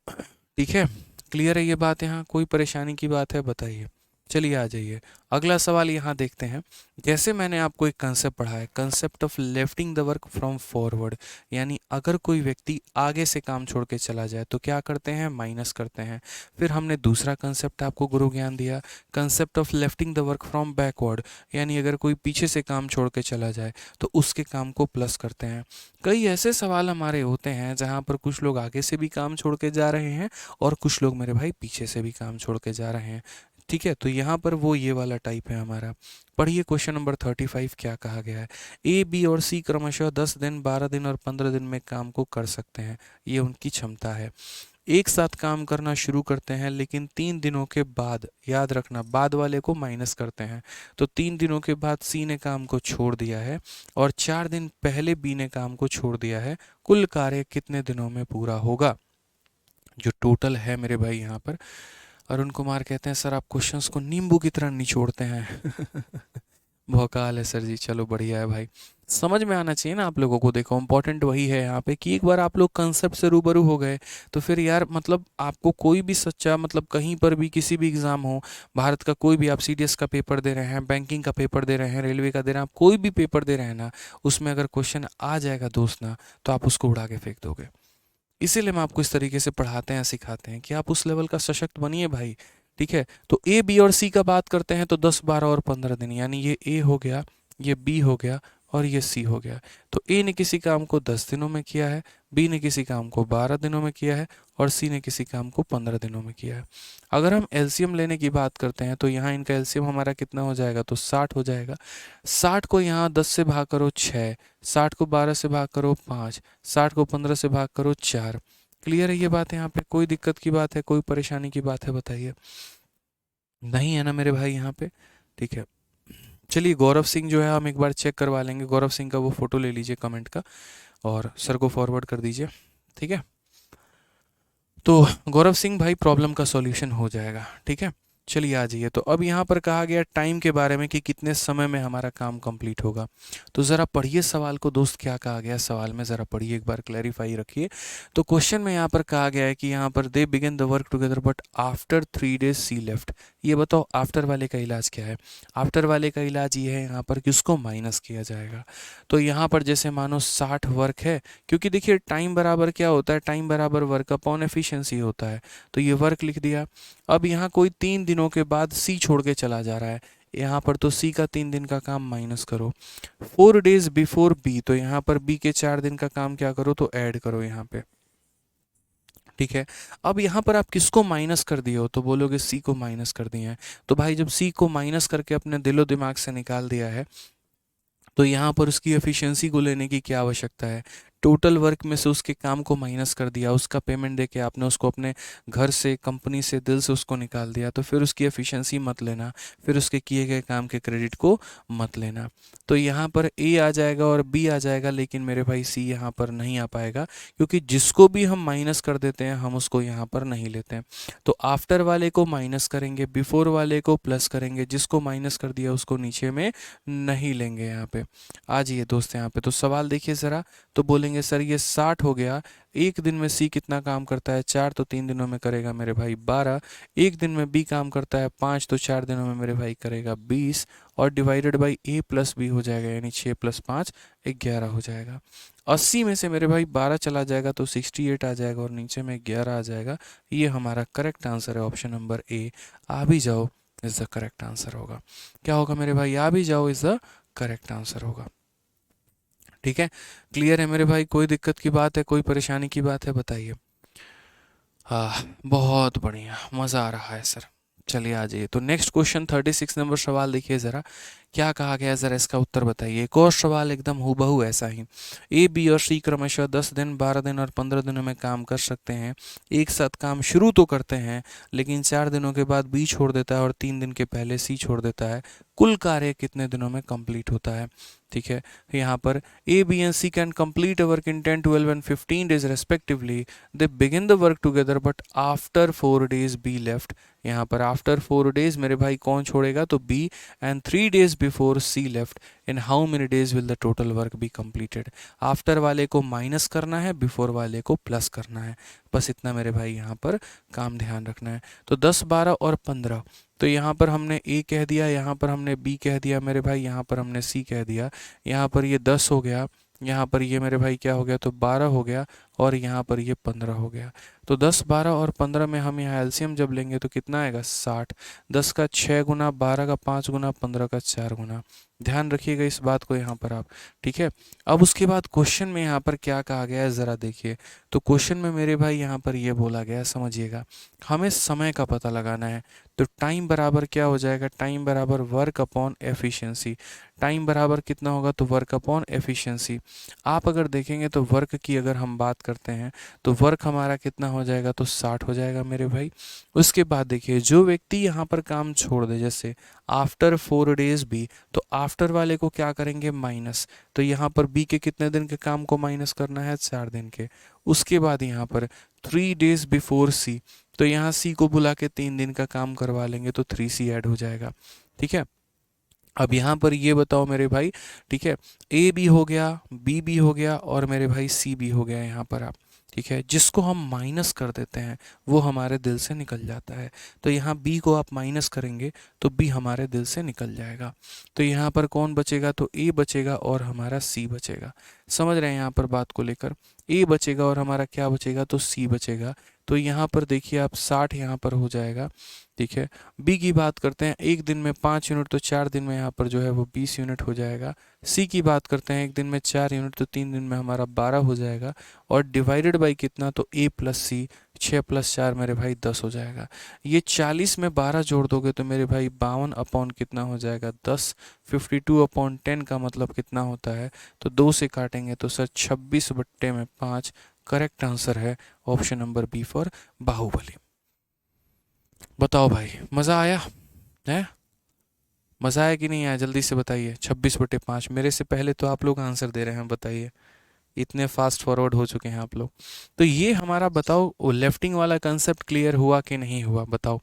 ठीक है, क्लियर है ये बात, यहाँ कोई परेशानी की बात है बताइए। चलिए आ जाइए, अगला सवाल यहाँ देखते हैं। जैसे मैंने आपको एक कंसेप्ट पढ़ा है, concept of lifting the work from forward, यानी अगर कोई व्यक्ति आगे से काम छोड़ के चला जाए तो क्या करते हैं, माइनस करते हैं। फिर हमने दूसरा कंसेप्ट आपको गुरु ज्ञान दिया, concept of lifting the work from backward, यानी अगर कोई पीछे से काम छोड़ के चला जाए तो उसके काम को प्लस करते हैं। कई ऐसे सवाल हमारे होते हैं जहाँ पर कुछ लोग आगे से भी काम छोड़ के जा रहे हैं और कुछ लोग मेरे भाई पीछे से भी काम छोड़ के जा रहे हैं। ठीक है, तो यहाँ पर वो ये वाला टाइप है हमारा। पढ़िए क्वेश्चन नंबर 35 क्या कहा गया है। ए बी और सी क्रमशः 10 दिन 12 दिन और 15 दिन में काम को कर सकते हैं, ये उनकी क्षमता है। एक साथ काम करना शुरू करते हैं लेकिन 3 दिनों के बाद, याद रखना बाद वाले को माइनस करते हैं, तो 3 दिनों के बाद सी ने काम को छोड़ दिया है और 4 दिन पहले बी ने काम को छोड़ दिया है। कुल कार्य कितने दिनों में पूरा होगा, जो टोटल है मेरे भाई यहाँ पर। अरुण कुमार कहते हैं सर आप क्वेश्चंस को नींबू की तरह निचोड़ते हैं भौकाल है सर जी, चलो बढ़िया है भाई, समझ में आना चाहिए ना आप लोगों को। देखो इंपॉर्टेंट वही है यहाँ पे कि एक बार आप लोग कंसेप्ट से रूबरू हो गए तो फिर यार मतलब आपको कोई भी सच्चा, मतलब कहीं पर भी किसी भी एग्ज़ाम हो, भारत का कोई भी, आप सीडीएस का पेपर दे रहे हैं, बैंकिंग का पेपर दे रहे हैं, रेलवे का दे रहे हैं, आप कोई भी पेपर दे रहे हैं ना, उसमें अगर क्वेश्चन आ जाएगा दोस्त ना, तो आप उसको उड़ा के फेंक दोगे। इसीलिए हम आपको इस तरीके से पढ़ाते हैं, सिखाते हैं कि आप उस लेवल का सशक्त बनिए भाई। ठीक है, तो ए बी और सी का बात करते हैं तो 10 12 और 15 दिन, यानी ये ए हो गया, ये बी हो गया और ये सी हो गया। तो ए ने किसी काम को 10 दिनों में किया है, बी ने किसी काम को 12 दिनों में किया है और सी ने किसी काम को 15 दिनों में किया है। अगर हम एलसीएम लेने की बात करते हैं तो यहाँ इनका एलसीएम हमारा कितना हो जाएगा, तो 60 हो जाएगा। 60 को यहाँ 10 से भाग करो 6, 60 को 12 से भाग करो 5, 60 को 15 से भाग करो 4। क्लियर है ये बात, यहाँ पे कोई दिक्कत की बात है, कोई परेशानी की बात है बताइए, नहीं है ना मेरे भाई यहाँ पे। ठीक है, चलिए गौरव सिंह जो है हम एक बार चेक करवा लेंगे, गौरव सिंह का वो फोटो ले लीजिए कमेंट का और सर को फॉरवर्ड कर दीजिए। ठीक है, तो गौरव सिंह भाई प्रॉब्लम का सॉल्यूशन हो जाएगा। ठीक है, चलिए आ जाइए। तो अब यहाँ पर कहा गया टाइम के बारे में कि कितने समय में हमारा काम कंप्लीट होगा। तो ज़रा पढ़िए सवाल को दोस्त, क्या कहा गया सवाल में, ज़रा पढ़िए एक बार, क्लैरिफाई रखिए। तो क्वेश्चन में यहाँ पर कहा गया है कि यहाँ पर they begin the work together but after 3 days C left. ये बताओ आफ्टर वाले का इलाज क्या है। आफ्टर वाले का इलाज ये है यहाँ पर कि उसको माइनस किया जाएगा। तो यहाँ पर जैसे मानो 60 वर्क है, क्योंकि देखिए टाइम बराबर क्या होता है, टाइम बराबर वर्क अपॉन एफिशिएंसी होता है, तो ये वर्क लिख दिया। अब यहाँ कोई 3 दिनों के बाद सी छोड़ के चला जा रहा है, यहाँ पर तो सी का 3 दिन का काम माइनस करो। 4 days बिफोर बी, तो यहाँ पर बी के 4 दिन का काम क्या करो, तो ऐड करो यहाँ पे। ठीक है, अब यहाँ पर आप किसको माइनस कर दिए हो, तो बोलोगे सी को माइनस कर दिए हैं। तो भाई जब सी को माइनस करके अपने दिलो दिमाग से निकाल दिया है तो यहाँ पर उसकी एफिशिएंसी को लेने की क्या आवश्यकता है। टोटल वर्क में से उसके काम को माइनस कर दिया, उसका पेमेंट देके आपने उसको अपने घर से, कंपनी से, दिल से उसको निकाल दिया, तो फिर उसकी एफिशिएंसी मत लेना, फिर उसके किए गए काम के क्रेडिट को मत लेना। तो यहाँ पर ए आ जाएगा और बी आ जाएगा, लेकिन मेरे भाई सी यहाँ पर नहीं आ पाएगा, क्योंकि जिसको भी हम माइनस कर देते हैं हम उसको यहाँ पर नहीं लेते हैं। तो आफ्टर वाले को माइनस करेंगे, बिफोर वाले को प्लस करेंगे, जिसको माइनस कर दिया उसको नीचे में नहीं लेंगे। यहाँ पे आ जाइए दोस्त, यहाँ पे तो सवाल देखिए ज़रा, तो बोलेंगे बोलेंगे सर ये 60 हो गया, एक दिन में सी कितना काम करता है 4, तो 3 दिनों में करेगा मेरे भाई 12, एक दिन में बी काम करता है 5, तो 4 दिनों में मेरे भाई करेगा 20, और divided by A plus B हो जाएगा, यानी 6 + 5 11 हो जाएगा। 80 में से मेरे भाई 12 चला जाएगा तो 68 आ जाएगा, और नीचे में 11 आ जाएगा। ये हमारा करेक्ट आंसर है, ऑप्शन नंबर ए आ भी जाओ इज़ द करेक्ट आंसर होगा। क्या होगा मेरे भाई, आ भी जाओ इज़ द करेक्ट आंसर होगा। ठीक है, क्लियर है मेरे भाई, कोई दिक्कत की बात है, कोई परेशानी की बात है, बताइए। हाँ, बहुत बढ़िया, मज़ा आ रहा है सर। चलिए आ जाइए, तो नेक्स्ट क्वेश्चन 36 नंबर सवाल देखिए ज़रा, क्या कहा गया है ज़रा इसका उत्तर बताइए। एक और सवाल एकदम हूबहू ऐसा ही, ए बी और सी क्रमशः 10 दिन 12 दिन और 15 दिनों में काम कर सकते हैं। एक साथ काम शुरू तो करते हैं, लेकिन 4 दिनों के बाद बी छोड़ देता है और 3 दिन के पहले सी छोड़ देता है। कुल कार्य कितने दिनों में कंप्लीट होता है। ठीक है, यहाँ पर A B and C can complete a work in 10 12 and 15 days respectively. They begin the work together but after 4 days B left. यहाँ पर आफ्टर 4 डेज मेरे भाई कौन छोड़ेगा, तो B, and 3 days before C left. In how many days will the total work be completed. After वाले को minus करना है, बिफोर वाले को प्लस करना है, बस इतना मेरे भाई यहाँ पर काम ध्यान रखना है। तो 10 12 और 15, तो यहाँ पर हमने ए कह दिया, यहाँ पर हमने बी कह दिया मेरे भाई, यहाँ पर हमने सी कह दिया। यहाँ पर ये 10 हो गया, यहाँ पर ये मेरे भाई क्या हो गया, तो 12 हो गया, और यहाँ पर ये 15 हो गया। तो 10 12 और 15 में हम यहाँ एलसीएम जब लेंगे तो कितना आएगा 60। 10 का 6 गुना, 12 का 5 गुना, 15 का 4 गुना। ध्यान रखिएगा इस बात को यहाँ पर आप। ठीक है, अब उसके बाद क्वेश्चन में यहाँ पर क्या कहा गया है ज़रा देखिए। तो क्वेश्चन में मेरे भाई यहाँ पर ये बोला गया है, समझिएगा, हमें समय का पता लगाना है। तो टाइम बराबर क्या हो जाएगा, टाइम बराबर वर्क अपॉन एफिशिएंसी। टाइम बराबर कितना होगा, तो वर्क अपॉन एफिशिएंसी। आप अगर देखेंगे तो वर्क की अगर हम बात करते हैं तो वर्क हमारा कितना हो जाएगा, तो 60 हो जाएगा मेरे भाई। उसके बाद देखिए, जो व्यक्ति यहाँ पर काम छोड़ दे, जैसे आफ्टर 4 डेज बी, तो आफ्टर वाले को क्या करेंगे, माइनस। तो यहाँ पर बी के कितने दिन के काम को माइनस करना है, 4 दिन के। उसके बाद यहाँ पर 3 डेज बिफोर सी, तो यहाँ सी को बुला के 3 दिन का काम करवा लेंगे, तो 3C ऐड हो जाएगा। ठीक है, अब यहाँ पर ये बताओ मेरे भाई, ठीक है, ए भी हो गया, बी भी हो गया, और मेरे भाई सी भी हो गया यहाँ पर आप। ठीक है, जिसको हम माइनस कर देते हैं वो हमारे दिल से निकल जाता है। तो यहाँ बी को आप माइनस करेंगे तो बी हमारे दिल से निकल जाएगा। तो यहाँ पर कौन बचेगा, तो ए बचेगा और हमारा सी बचेगा। समझ रहे हैं यहाँ पर बात को लेकर, ए बचेगा और हमारा क्या बचेगा, तो सी बचेगा। तो यहाँ पर देखिए आप 60 यहाँ पर हो जाएगा। ठीक है, बी की बात करते हैं, एक दिन में 5 यूनिट, तो 4 दिन में यहाँ पर जो है वो 20 यूनिट हो जाएगा। सी की बात करते हैं, एक दिन में 4 यूनिट, तो 3 दिन में हमारा 12 हो जाएगा, और डिवाइडेड बाई कितना, तो ए प्लस सी, 6 + 4 मेरे भाई 10 हो जाएगा। ये 40 में 12 जोड़ दोगे तो मेरे भाई 52 अपॉन कितना हो जाएगा, 10। 52/10 का मतलब कितना होता है, तो 2 से काटेंगे तो सर 26/5। करेक्ट आंसर है option number B for Baahubali. बताओ भाई, मज़ा आया है, मज़ा आया कि नहीं आया, जल्दी से बताइए। 26/5, मेरे से पहले तो आप लोग आंसर दे रहे हैं, बताइए, इतने फास्ट फॉरवर्ड हो चुके हैं आप लोग। तो ये हमारा बताओ, वो लेफ्टिंग वाला कंसेप्ट क्लियर हुआ कि नहीं हुआ, बताओ।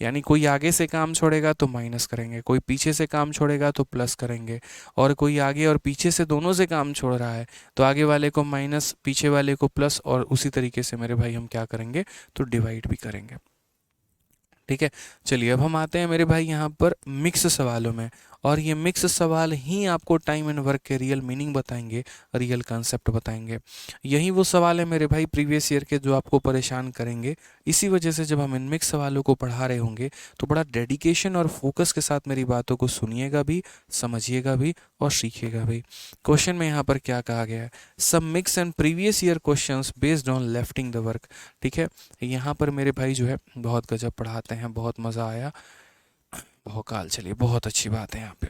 यानी कोई आगे से काम छोड़ेगा तो माइनस करेंगे, कोई पीछे से काम छोड़ेगा तो प्लस करेंगे, और कोई आगे और पीछे से दोनों से काम छोड़ रहा है तो आगे वाले को माइनस, पीछे वाले को प्लस, और उसी तरीके से मेरे भाई हम क्या करेंगे, तो डिवाइड भी करेंगे। ठीक है, चलिए अब हम आते हैं मेरे भाई यहाँ पर मिक्स सवालों में, और ये मिक्स सवाल ही आपको टाइम एंड वर्क के रियल मीनिंग बताएंगे, रियल कंसेप्ट बताएंगे। यही वो सवाल है मेरे भाई प्रीवियस ईयर के जो आपको परेशान करेंगे। इसी वजह से जब हम इन मिक्स सवालों को पढ़ा रहे होंगे तो बड़ा डेडिकेशन और फोकस के साथ मेरी बातों को सुनिएगा भी, समझिएगा भी और सीखिएगा भी। क्वेश्चन में यहाँ पर क्या कहा गया है, some mix and previous year questions based on lefting the work. ठीक है, यहाँ पर मेरे भाई जो है बहुत गजब पढ़ाते हैं, बहुत मज़ा आया, भौकाल, चलिए बहुत अच्छी बात है यहाँ पे।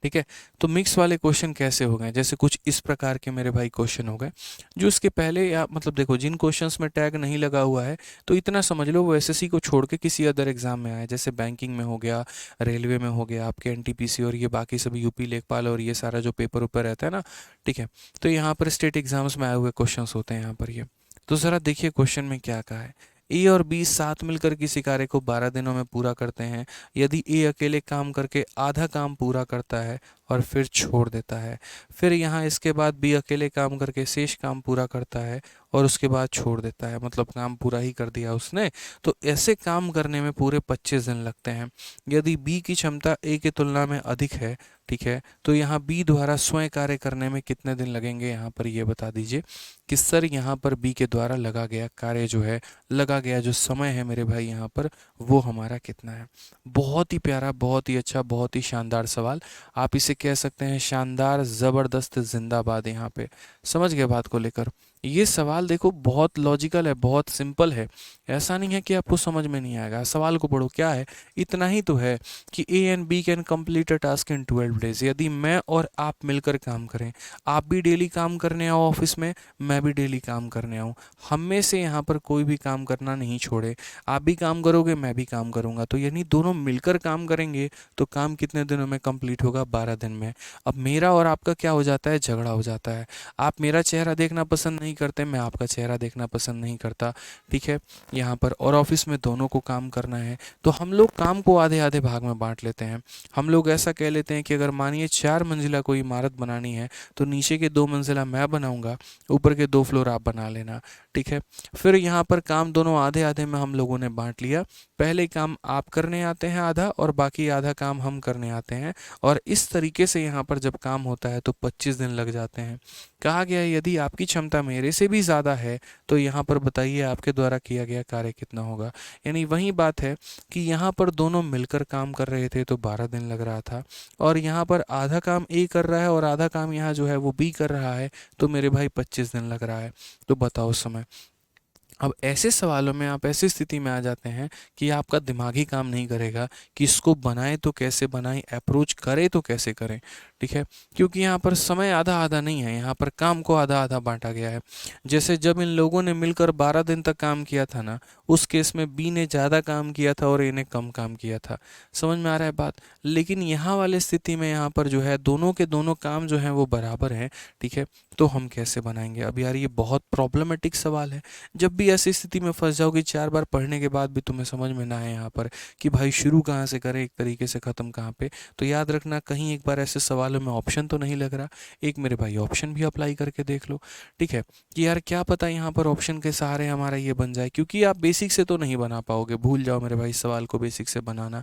ठीक है, तो मिक्स वाले क्वेश्चन कैसे हो गए, जैसे कुछ इस प्रकार के मेरे भाई क्वेश्चन हो गए, जो इसके पहले या मतलब देखो जिन क्वेश्चंस में टैग नहीं लगा हुआ है तो इतना समझ लो वो एसएससी को छोड़ के किसी अदर एग्जाम में आया, जैसे बैंकिंग में हो गया, रेलवे में हो गया, आपके एनटीपीसी और ये बाकी सभी यूपी लेखपाल और ये सारा जो पेपर ऊपर रहता है ना। ठीक है, तो यहाँ पर स्टेट एग्जाम्स में आए हुए क्वेश्चन होते हैं यहाँ पर ये। तो ज़रा देखिए क्वेश्चन में क्या कहा है, ए और बी साथ मिलकर किसी कार्य को 12 दिनों में पूरा करते हैं। यदि ए अकेले काम करके आधा काम पूरा करता है और फिर छोड़ देता है, फिर यहाँ इसके बाद बी अकेले काम करके शेष काम पूरा करता है और उसके बाद छोड़ देता है, मतलब काम पूरा ही कर दिया उसने, तो ऐसे काम करने में पूरे 25 दिन लगते हैं। यदि बी की क्षमता ए की तुलना में अधिक है, ठीक है, तो यहाँ बी द्वारा स्वयं कार्य करने में कितने दिन लगेंगे, यहाँ पर ये बता दीजिए कि सर यहाँ पर बी के द्वारा लगा गया कार्य जो है, लगा गया जो समय है मेरे भाई यहाँ पर, वो हमारा कितना है। बहुत ही प्यारा, बहुत ही अच्छा, बहुत ही शानदार सवाल। आप इसे कह सकते हैं शानदार, ज़बरदस्त, जिंदाबाद। यहाँ पे समझ गए बात को लेकर। ये सवाल देखो बहुत लॉजिकल है, बहुत सिंपल है। ऐसा नहीं है कि आपको समझ में नहीं आएगा। सवाल को पढ़ो, क्या है, इतना ही तो है कि A and B can complete a task in 12 days. यदि मैं और आप मिलकर काम करें, आप भी डेली काम करने आओ ऑफिस में, मैं भी डेली काम करने आऊँ, हम में से यहाँ पर कोई भी काम करना नहीं छोड़े, आप भी काम करोगे, मैं भी काम करूँगा, तो यानी दोनों मिलकर काम करेंगे तो काम कितने दिनों में कंप्लीट होगा, 12 दिन में। अब मेरा और आपका क्या हो जाता है, झगड़ा हो जाता है। आप मेरा चेहरा देखना पसंद नहीं करते, मैं आपका चेहरा देखना पसंद नहीं करता, ठीक है, यहाँ पर, और ऑफिस में दोनों को काम करना है, तो हम लोग काम को आधे आधे भाग में बांट लेते हैं। हम लोग ऐसा कह लेते हैं कि अगर मानिए 4 मंजिला कोई इमारत बनानी है तो नीचे के 2 मंजिला मैं बनाऊंगा, ऊपर के 2 फ्लोर आप बना लेना, ठीक है। फिर यहाँ पर काम दोनों आधे आधे में हम लोगों ने बांट लिया। पहले काम आप करने आते हैं आधा, और बाकी आधा काम हम करने आते हैं, और इस तरीके से यहाँ पर जब काम होता है तो 25 दिन लग जाते हैं। कहा गया है यदि आपकी क्षमता मेरे से भी ज़्यादा है तो यहाँ पर बताइए आपके द्वारा किया गया कार्य कितना होगा। यानी वही बात है कि यहाँ पर दोनों मिलकर काम कर रहे थे तो 12 दिन लग रहा था, और यहाँ पर आधा काम ए कर रहा है और आधा काम यहाँ जो है वो बी कर रहा है, तो मेरे भाई 25 दिन लग रहा है। तो बताओ समय। अब ऐसे सवालों में आप ऐसी स्थिति में आ जाते हैं कि आपका दिमाग ही काम नहीं करेगा कि इसको बनाए तो कैसे बनाएं, अप्रोच करें तो कैसे करें, ठीक है, क्योंकि यहाँ पर समय आधा आधा नहीं है, यहाँ पर काम को आधा आधा बांटा गया है। जैसे जब इन लोगों ने मिलकर 12 दिन तक काम किया था ना, उस केस में बी ने ज़्यादा काम किया था और ए ने कम काम किया था। समझ में आ रहा है बात। लेकिन यहाँ वाली स्थिति में यहाँ पर जो है दोनों के दोनों काम जो हैं वो बराबर हैं, ठीक है, तो हम कैसे बनाएंगे। अब यार ये बहुत प्रॉब्लमेटिक सवाल है। जब भी ऐसी स्थिति में फंस जाओगे 4 बार पढ़ने के बाद भी तुम्हें समझ में ना आए यहाँ पर कि भाई शुरू कहाँ से करें, एक तरीके से ख़त्म कहाँ पे, तो याद रखना कहीं एक बार ऐसे सवालों में ऑप्शन तो नहीं लग रहा। एक मेरे भाई ऑप्शन भी अप्लाई करके देख लो, ठीक है, कि यार क्या पता यहाँ पर ऑप्शन के सहारे हमारा ये बन जाए, क्योंकि आप बेसिक से तो नहीं बना पाओगे, भूल जाओ मेरे भाई सवाल को बेसिक से बनाना,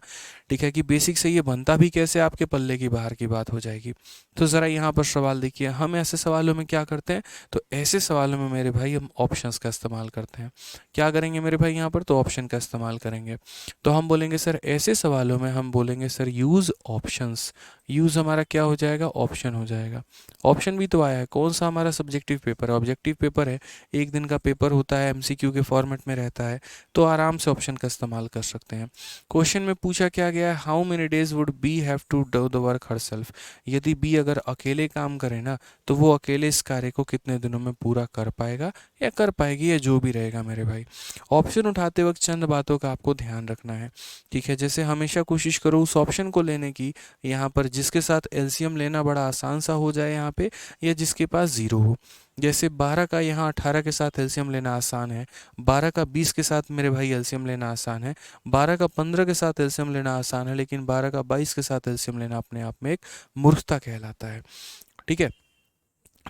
ठीक है, कि बेसिक से ये बनता भी कैसे आपके पल्ले की बाहर की बात हो जाएगी। तो ज़रा यहाँ पर सवाल देखिए, हम ऐसे सवालों में क्या करते हैं, तो ऐसे सवालों में मेरे भाई हम ऑप्शंस का इस्तेमाल करते हैं। क्या करेंगे मेरे भाई यहाँ पर, तो ऑप्शन का इस्तेमाल करेंगे। तो हम बोलेंगे सर ऐसे सवालों में हम बोलेंगे सर यूज़ ऑप्शंस। यूज़ हमारा क्या हो जाएगा, ऑप्शन हो जाएगा। ऑप्शन भी तो आया है, कौन सा हमारा सब्जेक्टिव पेपर है, ऑब्जेक्टिव पेपर है, एक दिन का पेपर होता है, एमसीक्यू के फॉर्मेट में रहता है, तो आराम से ऑप्शन का इस्तेमाल कर सकते हैं। क्वेश्चन में पूछा क्या गया है, how many days would be have to do the work herself. यदि बी अगर अकेले काम करे ना, तो वो अकेले इस कार्य को कितने दिनों में पूरा कर पाएगा या कर पाएगी, या जो भी रहेगा मेरे भाई। ऑप्शन उठाते वक्त चंद बातों का आपको ध्यान रखना है, ठीक है, जैसे हमेशा कोशिश करो उस ऑप्शन को लेने की यहाँ पर जिसके साथ एलसीएम लेना बड़ा आसान सा हो जाए यहाँ पे, या जिसके पास ज़ीरो हो। जैसे 12 का यहाँ 18 के साथ एलसीएम लेना आसान है, 12 का 20 के साथ मेरे भाई एलसीएम लेना आसान है, 12 का 15 के साथ एलसीएम लेना आसान है, लेकिन 12 का 22 के साथ एलसीएम लेना अपने आप में एक मूर्खता कहलाता है, ठीक है।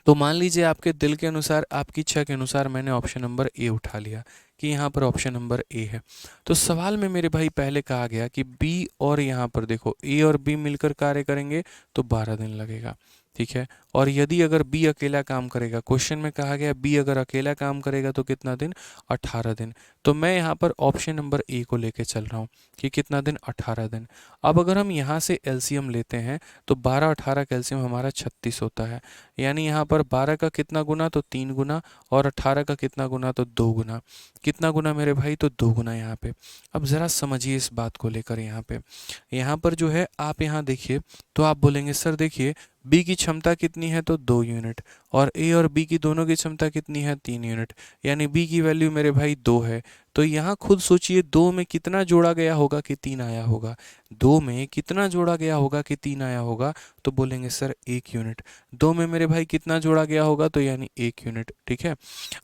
तो मान लीजिए आपके दिल के अनुसार, आपकी इच्छा के अनुसार मैंने ऑप्शन नंबर ए उठा लिया कि यहाँ पर ऑप्शन नंबर ए है। तो सवाल में मेरे भाई पहले कहा गया कि बी, और यहाँ पर देखो ए और बी मिलकर कार्य करेंगे तो 12 दिन लगेगा, ठीक है। और यदि अगर बी अकेला काम करेगा, क्वेश्चन में कहा गया बी अगर अकेला काम करेगा तो कितना दिन, 18 दिन। तो मैं यहाँ पर ऑप्शन नंबर ए को लेके चल रहा हूँ कि कितना दिन, 18 दिन। अब अगर हम यहाँ से एलसीएम लेते हैं तो 12 18 का एलसीएम हमारा 36 होता है, यानी यहाँ पर 12 का कितना गुना, तो 3 गुना, और 18 का कितना गुना, तो 2 गुना। कितना गुना मेरे भाई, तो 2 गुना यहाँ पे। अब ज़रा समझिए इस बात को लेकर, यहाँ पर जो है आप यहाँ देखिए, तो आप बोलेंगे सर देखिए बी की क्षमता कितनी है, तो 2 यूनिट, और ए और बी की दोनों की क्षमता कितनी है, 3 यूनिट, यानी बी की वैल्यू मेरे भाई 2 है। तो यहाँ खुद सोचिए 2 में कितना जोड़ा गया होगा कि 3 आया होगा, 2 में कितना जोड़ा गया होगा कि 3 आया होगा, तो बोलेंगे सर 1 यूनिट। 2 में मेरे भाई कितना जोड़ा गया होगा, तो यानी 1 यूनिट, ठीक है।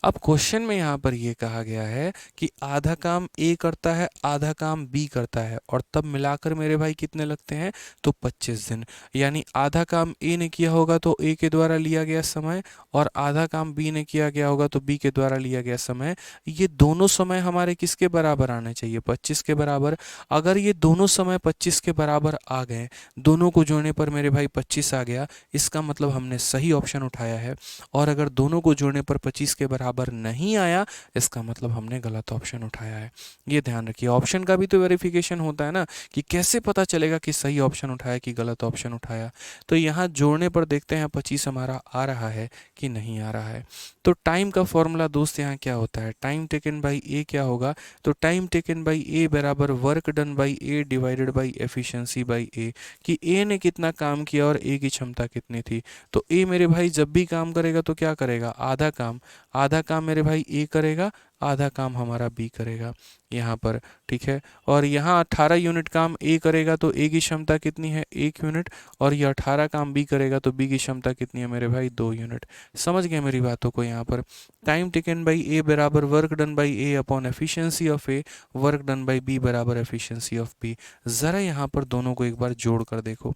अब क्वेश्चन में यहाँ पर ये कहा गया है कि आधा काम ए करता है, आधा काम बी करता है, और तब मिलाकर मेरे भाई कितने लगते हैं, तो 25 दिन। यानी आधा काम ए ने किया होगा तो ए के द्वारा लिया गया समय, और आधा काम बी ने किया गया होगा तो बी के द्वारा लिया गया समय। ये दोनों समय हमारे किसके बराबर आने चाहिए, 25 के बराबर। अगर ये दोनों समय 25 के बराबर आ गए, दोनों को जोड़ने पर मेरे भाई 25 आ गया, इसका मतलब हमने सही ऑप्शन उठाया है। और अगर दोनों को जोड़ने पर 25 के बराबर नहीं आया, इसका मतलब हमने गलत ऑप्शन उठाया है। ये ध्यान रखिए, ऑप्शन का भी तो वेरिफिकेशन होता है ना, कि कैसे पता चलेगा कि सही ऑप्शन उठाया कि गलत ऑप्शन उठाया। तो यहाँ जोड़ने पर देखते हैं 25 हमारा आ रहा है कि नहीं आ रहा है। तो टाइम का फॉर्मूला दोस्त यहाँ क्या होता है, टाइम टेकन बाई ए क्या होगा, तो टाइम टेकन बाई ए बराबर work done by A divided by efficiency by A, कि ए ने कितना काम किया और ए की क्षमता कितनी थी। तो ए मेरे भाई जब भी काम करेगा तो क्या करेगा, आधा काम, आधा काम मेरे भाई ए करेगा, आधा काम हमारा बी करेगा यहाँ पर, ठीक है। और यहाँ 18 यूनिट काम ए करेगा तो ए की क्षमता कितनी है, 1 यूनिट, और ये 18 काम बी करेगा तो बी की क्षमता कितनी है मेरे भाई, 2 यूनिट। समझ गए मेरी बातों को। यहाँ पर टाइम टेकन बाई ए बराबर work done by A upon efficiency of A, work done by B बराबर एफिशिएंसी ऑफ बी। ज़रा यहाँ पर दोनों को एक बार जोड़ कर देखो,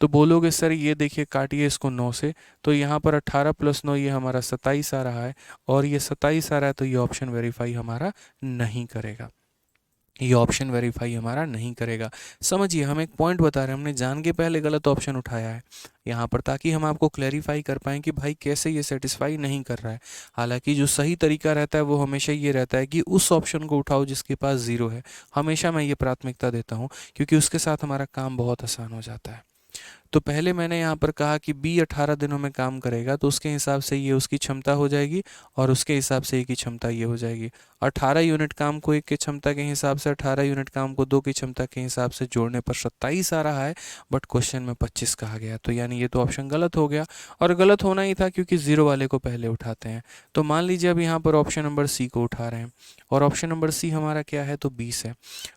तो बोलोगे सर ये देखिए काटिए इसको 9 से, तो यहाँ पर 18 + 9 ये हमारा 27 आ रहा है, और ये 27 आ रहा है, तो ये ऑप्शन वेरीफाई हमारा नहीं करेगा, ये ऑप्शन वेरीफाई हमारा नहीं करेगा। समझिए, हम एक पॉइंट बता रहे हैं, हमने जान के पहले गलत ऑप्शन उठाया है यहाँ पर, ताकि हम आपको क्लैरिफाई कर पाएँ कि भाई कैसे ये सेटिस्फाई नहीं कर रहा है। हालांकि जो सही तरीका रहता है वो हमेशा ये रहता है कि उस ऑप्शन को उठाओ जिसके पास ज़ीरो है। हमेशा मैं ये प्राथमिकता देता हूँ, क्योंकि उसके साथ हमारा काम बहुत आसान हो जाता है। तो पहले मैंने यहाँ पर कहा कि बी 18 दिनों में काम करेगा, तो उसके हिसाब से ये उसकी क्षमता हो जाएगी, और उसके हिसाब से ए की क्षमता ये हो जाएगी। 18 यूनिट काम को 1 की क्षमता के हिसाब से, 18 यूनिट काम को 2 की क्षमता के हिसाब से जोड़ने पर 27 आ रहा है, बट क्वेश्चन में 25 कहा गया, तो यानी ये तो ऑप्शन गलत हो गया। और गलत होना ही था, क्योंकि ज़ीरो वाले को पहले उठाते हैं। तो मान लीजिए अब यहाँ पर ऑप्शन नंबर सी को उठा रहे हैं, और ऑप्शन नंबर सी हमारा क्या है, तो 20 है।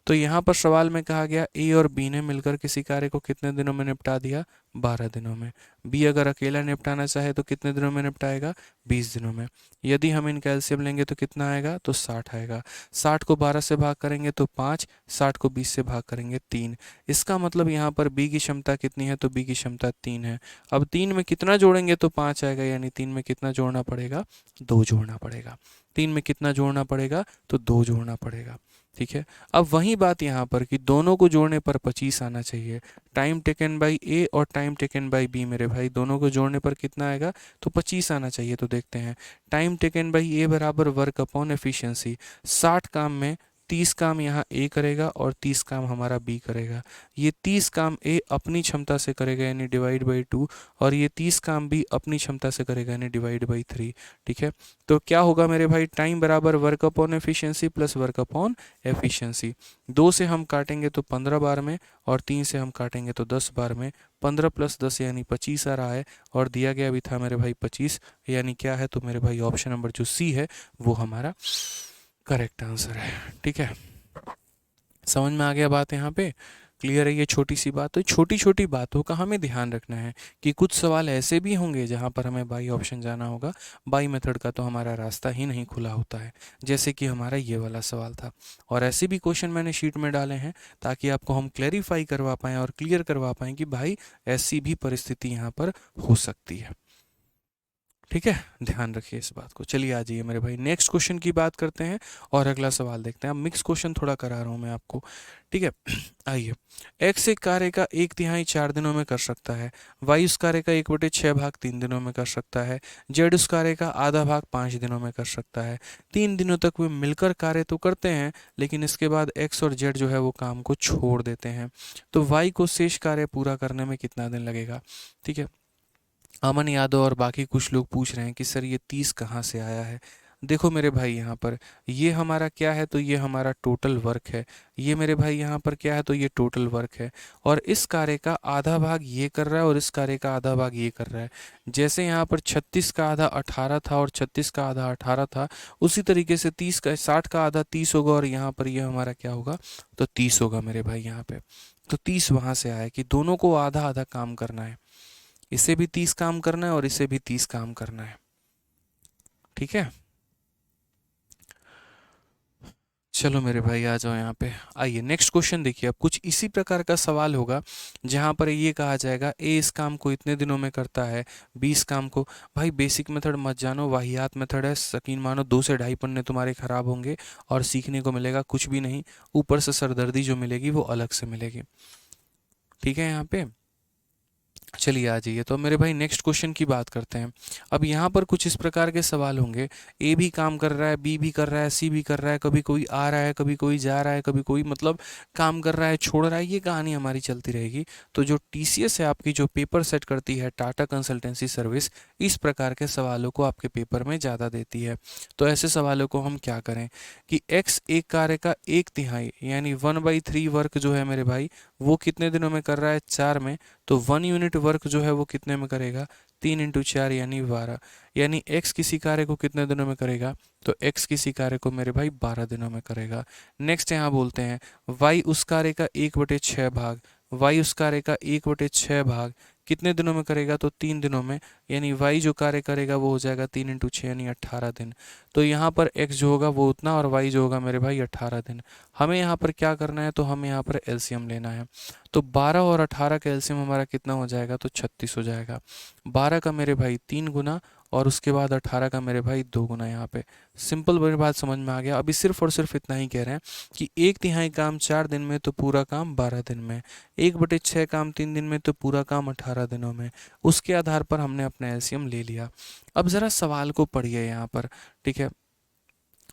तो यहाँ पर सवाल में कहा गया ए और बी ने मिलकर किसी कार्य को कितने दिनों में निपटा दिया, 12 दिनों में। बी अगर अकेला निपटाना चाहे तो कितने दिनों में निपटाएगा, 20 दिनों में। यदि हम इन कैल्शियम लेंगे तो कितना आएगा, तो 60 आएगा। 60 को 12 से भाग करेंगे तो 5, 60 को 20 से भाग करेंगे 3। इसका मतलब यहाँ पर बी की क्षमता कितनी है, तो बी की क्षमता 3 है। अब 3 में कितना जोड़ेंगे तो 5 आएगा, यानी 3 में कितना जोड़ना पड़ेगा, 2 जोड़ना पड़ेगा। 3 में कितना जोड़ना पड़ेगा, तो 2 जोड़ना पड़ेगा, ठीक है। अब वही बात यहाँ पर कि दोनों को जोड़ने पर 25 आना चाहिए। टाइम टेकन बाई ए और टाइम टेकन बाई बी मेरे भाई दोनों को जोड़ने पर कितना आएगा, तो 25 आना चाहिए। तो देखते हैं, टाइम टेकन बाई ए बराबर वर्क अपॉन एफिशिएंसी। 60 काम में 30 काम यहाँ ए करेगा और 30 काम हमारा बी करेगा। ये 30 काम ए अपनी क्षमता से करेगा, यानी डिवाइड बाई 2, और ये 30 काम बी अपनी क्षमता से करेगा, यानी डिवाइड बाई 3, ठीक है। तो क्या होगा मेरे भाई, टाइम बराबर work upon efficiency plus work upon efficiency. 2 से हम काटेंगे तो 15 बार में, और 3 से हम काटेंगे तो 10 बार में। 15 + 10 यानी 25 आ रहा है, और दिया गया भी था मेरे भाई 25, यानी क्या है, तो मेरे भाई ऑप्शन नंबर जो सी है वो हमारा करेक्ट आंसर है, ठीक है। समझ में आ गया बात यहाँ पे, क्लियर है ये छोटी सी बात। तो छोटी छोटी बातों का हमें ध्यान रखना है कि कुछ सवाल ऐसे भी होंगे जहाँ पर हमें बाई ऑप्शन जाना होगा, बाई मेथड का तो हमारा रास्ता ही नहीं खुला होता है, जैसे कि हमारा ये वाला सवाल था। और ऐसे भी क्वेश्चन मैंने शीट में डाले हैं ताकि आपको हम क्लैरिफाई करवा पाएँ और क्लियर करवा पाएँ कि भाई ऐसी भी परिस्थिति यहाँ पर हो सकती है, ठीक है। ध्यान रखिए इस बात को। चलिए आ जाइए मेरे भाई, नेक्स्ट क्वेश्चन की बात करते हैं और अगला सवाल देखते हैं। अब मिक्स क्वेश्चन थोड़ा करा रहा हूँ मैं आपको, ठीक है। आइए, एक्स एक कार्य का 1/3 4 दिनों में कर सकता है, वाई उस कार्य का 1/6 भाग 3 दिनों में कर सकता है, जेड उस कार्य का आधा भाग 5 दिनों में कर सकता है। 3 दिनों तक वे मिलकर कार्य तो करते हैं, लेकिन इसके बाद एक्स और जेड जो है वो काम को छोड़ देते हैं। तो वाई को शेष कार्य पूरा करने में कितना दिन लगेगा, ठीक है। अमन यादव और बाकी कुछ लोग पूछ रहे हैं कि सर ये 30 कहाँ से आया है। देखो मेरे भाई यहाँ पर ये हमारा क्या है, तो ये हमारा टोटल वर्क है। ये मेरे भाई यहाँ पर क्या है, तो ये टोटल वर्क है। और इस कार्य का आधा भाग ये कर रहा है और इस कार्य का आधा भाग ये कर रहा है। जैसे यहाँ पर 36 का आधा 18 था और 36 का आधा 18 था, उसी तरीके से 60 का आधा 30 होगा और यहाँ पर ये हमारा क्या होगा, तो 30 होगा मेरे भाई यहाँ पे। तो 30 वहाँ से आया कि दोनों को आधा आधा काम करना है, इसे भी 30 काम करना है और इसे भी 30 काम करना है। ठीक है, चलो मेरे भाई आ जाओ यहाँ पे। आइए नेक्स्ट क्वेश्चन देखिए। अब कुछ इसी प्रकार का सवाल होगा जहाँ पर ये कहा जाएगा ए इस काम को इतने दिनों में करता है, बी इस काम को। भाई बेसिक मेथड मत जानो, वाहियात मेथड है, यकीन मानो 2 से ढाई पन्ने तुम्हारे खराब होंगे और सीखने को मिलेगा कुछ भी नहीं, ऊपर से सरदर्दी जो मिलेगी वो अलग से मिलेगी। ठीक है यहाँ पे, चलिए आ जाइए। तो मेरे भाई नेक्स्ट क्वेश्चन की बात करते हैं। अब यहाँ पर कुछ इस प्रकार के सवाल होंगे, ए भी काम कर रहा है, बी भी कर रहा है, सी भी कर रहा है, कभी कोई आ रहा है, कभी कोई जा रहा है, कभी कोई मतलब काम कर रहा है छोड़ रहा है, ये कहानी हमारी चलती रहेगी। तो जो टीसीएस है आपकी, जो पेपर सेट करती है, टाटा कंसल्टेंसी सर्विस, इस प्रकार के सवालों को आपके पेपर में ज़्यादा देती है। तो ऐसे सवालों को हम क्या करें कि एक्स एक कार्य का 1/3 यानी 1/3 वर्क जो है मेरे भाई, वो कितने दिनों में कर रहा है, 4 में। तो 1 यूनिट वर्क जो है वो कितने में करेगा, 3 इंटू 4 यानी 12। यानी x किसी कार्य को कितने दिनों में करेगा, तो x किसी कार्य को मेरे भाई 12 दिनों में करेगा। नेक्स्ट यहाँ बोलते हैं y उस कार्य का 1/6 भाग, y उस कार्य का 1/6 भाग कितने दिनों में करेगा, तो 3 दिनों में। यानी y जो कार्य करेगा वो हो जाएगा 3 इंटू 6 यानी 18 दिन। तो यहाँ पर x जो होगा वो उतना और y जो होगा मेरे भाई 18 दिन। हमें यहाँ पर क्या करना है, तो हमें यहाँ पर एलसीएम लेना है। तो 12 और 18 का एलसीएम हमारा कितना हो जाएगा, तो 36 हो जाएगा। 12 का मेरे भाई 3 गुना और उसके बाद 18 का मेरे भाई 2 गुना। यहाँ पे सिंपल मेरी बात समझ में आ गया। अभी सिर्फ और सिर्फ इतना ही कह रहे हैं कि 1/3 काम 4 दिन में तो पूरा काम 12 दिन में, 1/6 काम 3 दिन में तो पूरा काम 18 दिनों में। उसके आधार पर हमने अपना एलसीएम ले लिया। अब ज़रा सवाल को पढ़िए यहाँ पर, ठीक है।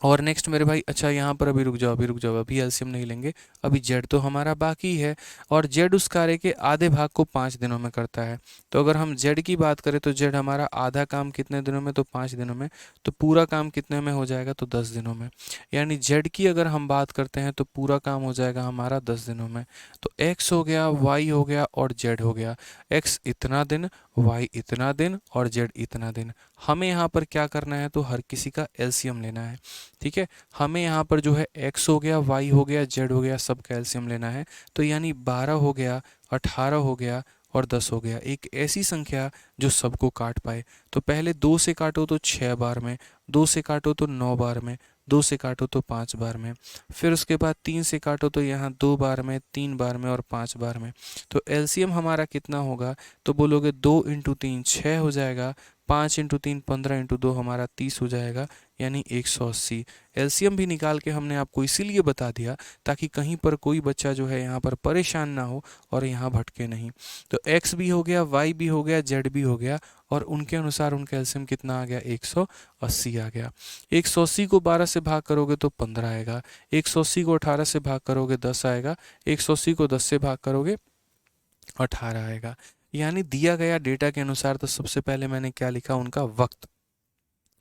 और नेक्स्ट मेरे भाई, अच्छा यहाँ पर अभी रुक जाओ, अभी रुक जाओ, अभी एलसीएम नहीं लेंगे, अभी जेड तो हमारा बाकी है। और जेड उस कार्य के आधे भाग को 5 दिनों में करता है। तो अगर हम जेड की बात करें तो जेड हमारा आधा काम कितने दिनों में, तो 5 दिनों में। तो पूरा काम कितने में हो जाएगा, तो 10 दिनों में। यानी जेड की अगर हम बात करते हैं तो पूरा काम हो जाएगा हमारा 10 दिनों में। तो एक्स हो गया, वाई हो गया और जेड हो गया। एक्स इतना दिन, वाई इतना दिन और जेड इतना दिन। हमें यहाँ पर क्या करना है, तो हर किसी का एलसीएम लेना है। ठीक है, हमें यहाँ पर जो है x हो गया, y हो गया, z हो गया, सब कैल्शियम लेना है। तो यानी 12 हो गया, 18 हो गया और 10 हो गया। एक ऐसी संख्या जो सबको काट पाए। तो पहले 2 से काटो तो 6 बार में, 2 से काटो तो 9 बार में, 2 से काटो तो 5 बार में। फिर उसके बाद 3 से काटो तो यहाँ 2 बार में, 3 बार में और 5 बार में। तो एलसीएम हमारा कितना होगा, तो बोलोगे 2 इंटू 3 6 हो जाएगा, 5 इंटू 3 15 इंटू 2 हमारा 30 हो जाएगा, यानी 180। एलसीएम भी निकाल के हमने आपको इसीलिए बता दिया ताकि कहीं पर कोई बच्चा जो है यहाँ पर परेशान ना हो और यहाँ भटके नहीं। तो x भी हो गया, y भी हो गया, z भी हो गया और उनके अनुसार उनका एलसीएम कितना आ गया, 180 आ गया। 180 को 12 से भाग करोगे तो 15 आएगा, 180 को 18 से भाग करोगे 10 आएगा, 180 को 10 से भाग करोगे 18 आएगा। यानी दिया गया डेटा के अनुसार तो सबसे पहले मैंने क्या लिखा, उनका वक्त,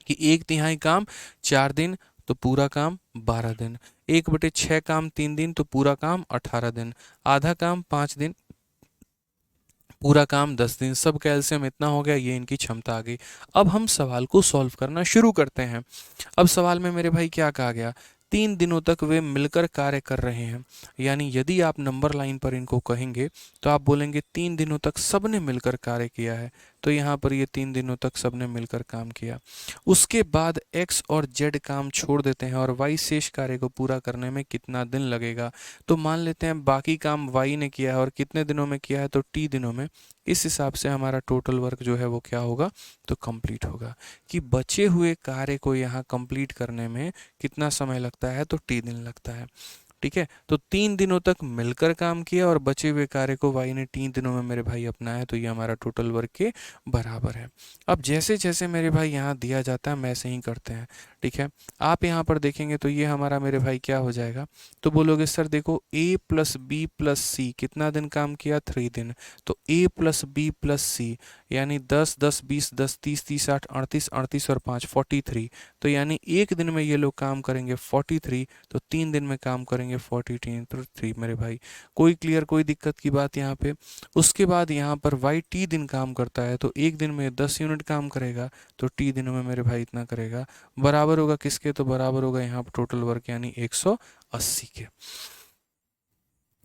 कि 1/3 काम 4 दिन तो पूरा काम 12 दिन, 1/6 काम 3 दिन तो पूरा काम 18 दिन, आधा काम 5 दिन, पूरा काम 10 दिन। सब कैल्शियम इतना हो गया, ये इनकी क्षमता आ गई। अब हम सवाल को सॉल्व करना शुरू करते हैं। अब सवाल में मेरे भाई क्या कहा गया, 3 दिनों तक वे मिलकर कार्य कर रहे हैं। यानी यदि आप नंबर लाइन पर इनको कहेंगे तो आप बोलेंगे 3 दिनों तक सबने मिलकर कार्य किया है। तो यहाँ पर ये 3 दिनों तक सबने मिलकर काम किया। उसके बाद एक्स और जेड काम छोड़ देते हैं और वाई शेष कार्य को पूरा करने में कितना दिन लगेगा। तो मान लेते हैं बाकी काम वाई ने किया है और कितने दिनों में किया है, तो टी दिनों में। इस हिसाब से हमारा टोटल वर्क जो है वो क्या होगा, तो कंप्लीट होगा। कि बचे हुए कार्य को यहाँ कंप्लीट करने में कितना समय लगता है, तो टी दिन लगता है। ठीक है, तो 3 दिनों तक मिलकर काम किया और बचे हुए कार्य को वाई ने 3 दिनों में मेरे भाई अपनाया, तो ये हमारा टोटल वर्क के बराबर है। अब जैसे जैसे मेरे भाई यहाँ दिया जाता है वैसे ही करते हैं। ठीक है, आप यहाँ पर देखेंगे तो ये हमारा मेरे भाई क्या हो जाएगा, तो बोलोगे सर देखो a प्लस बी प्लस सी कितना दिन काम किया, 3 दिन, तो a प्लस बी प्लस सी यानी 10 10 20 10 30 30 8 38 38 और 5 43, तो यानी एक दिन में ये लोग काम करेंगे 43, तो 3 दिन में काम करेंगे 43 मेरे भाई। कोई क्लियर, कोई दिक्कत की बात यहाँ पे। उसके बाद यहाँ पर वाई टी दिन काम करता है, तो एक दिन में 10 यूनिट काम करेगा, तो टी दिनों में मेरे भाई इतना करेगा, बराबर होगा किसके, तो बराबर होगा यहाँ पर टोटल वर्क यानी 180 के।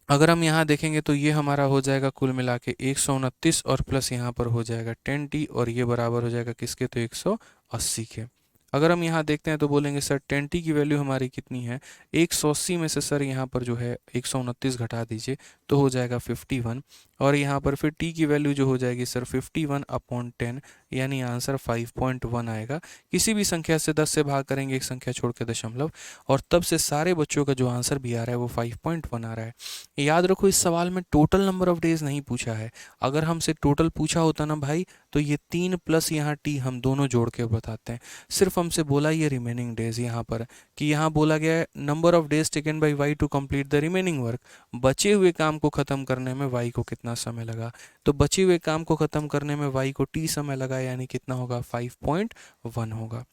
अगर हम यहाँ देखेंगे तो ये हमारा हो जाएगा कुल मिला के 129 और प्लस यहाँ पर हो जाएगा 10t और ये बराबर हो जाएगा किसके, तो 180 के। अगर हम यहाँ देखते हैं तो बोलेंगे सर 10t की वैल्यू हमारी कितनी है, 180 में से सर यहाँ पर जो है 129 घटा दीजिए तो हो जाएगा 51, और यहाँ पर फिर t की वैल्यू जो हो जाएगी सर 51/10 यानी आंसर 5.1 आएगा। किसी भी संख्या से 10 से भाग करेंगे एक संख्या छोड़ के दशमलव, और तब से सारे बच्चों का जो आंसर भी आ रहा है वो 5.1 आ रहा है। याद रखो इस सवाल में टोटल नंबर ऑफ डेज नहीं पूछा है, अगर हमसे टोटल पूछा होता ना भाई तो ये 3 प्लस यहाँ टी हम दोनों जोड़ के बताते हैं। सिर्फ हमसे बोला ये रिमेनिंग डेज यहाँ पर, कि यहाँ बोला गया है number of days taken by Y to complete the remaining work, बचे हुए काम को ख़त्म करने में वाई को कितना समय लगा, तो बचे हुए काम को ख़त्म करने में वाई को टी समय लगा यानी कितना होगा, 5.1 होगा।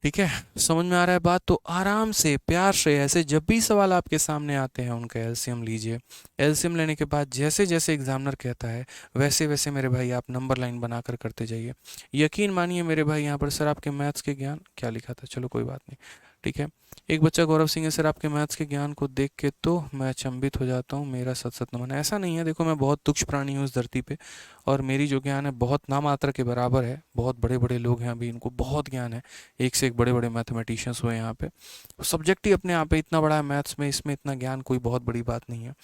ठीक है, समझ में आ रहा है बात, तो आराम से प्यार से ऐसे जब भी सवाल आपके सामने आते हैं उनका एलसीएम लीजिए। एलसीएम लेने के बाद जैसे जैसे एग्जामिनर कहता है वैसे वैसे मेरे भाई आप नंबर लाइन बनाकर करते जाइए। यकीन मानिए मेरे भाई, यहाँ पर सर आपके मैथ्स के ज्ञान क्या लिखा था, चलो कोई बात नहीं, ठीक है। एक बच्चा गौरव सिंह है, सर आपके मैथ्स के ज्ञान को देख के तो मैं अचंभित हो जाता हूँ, मेरा सत सत नमन। ऐसा नहीं है, देखो मैं बहुत तुच्छ प्राणी हूँ इस धरती पे, और मेरी जो ज्ञान है बहुत नामात्र के बराबर है। बहुत बड़े बड़े लोग हैं अभी, इनको बहुत ज्ञान है, एक से एक बड़े बड़े मैथमेटिशियंस हुए यहाँ पे। सब्जेक्ट ही अपने आप पे इतना बड़ा है मैथ्स में, इसमें इतना ज्ञान कोई बहुत बड़ी बात नहीं है।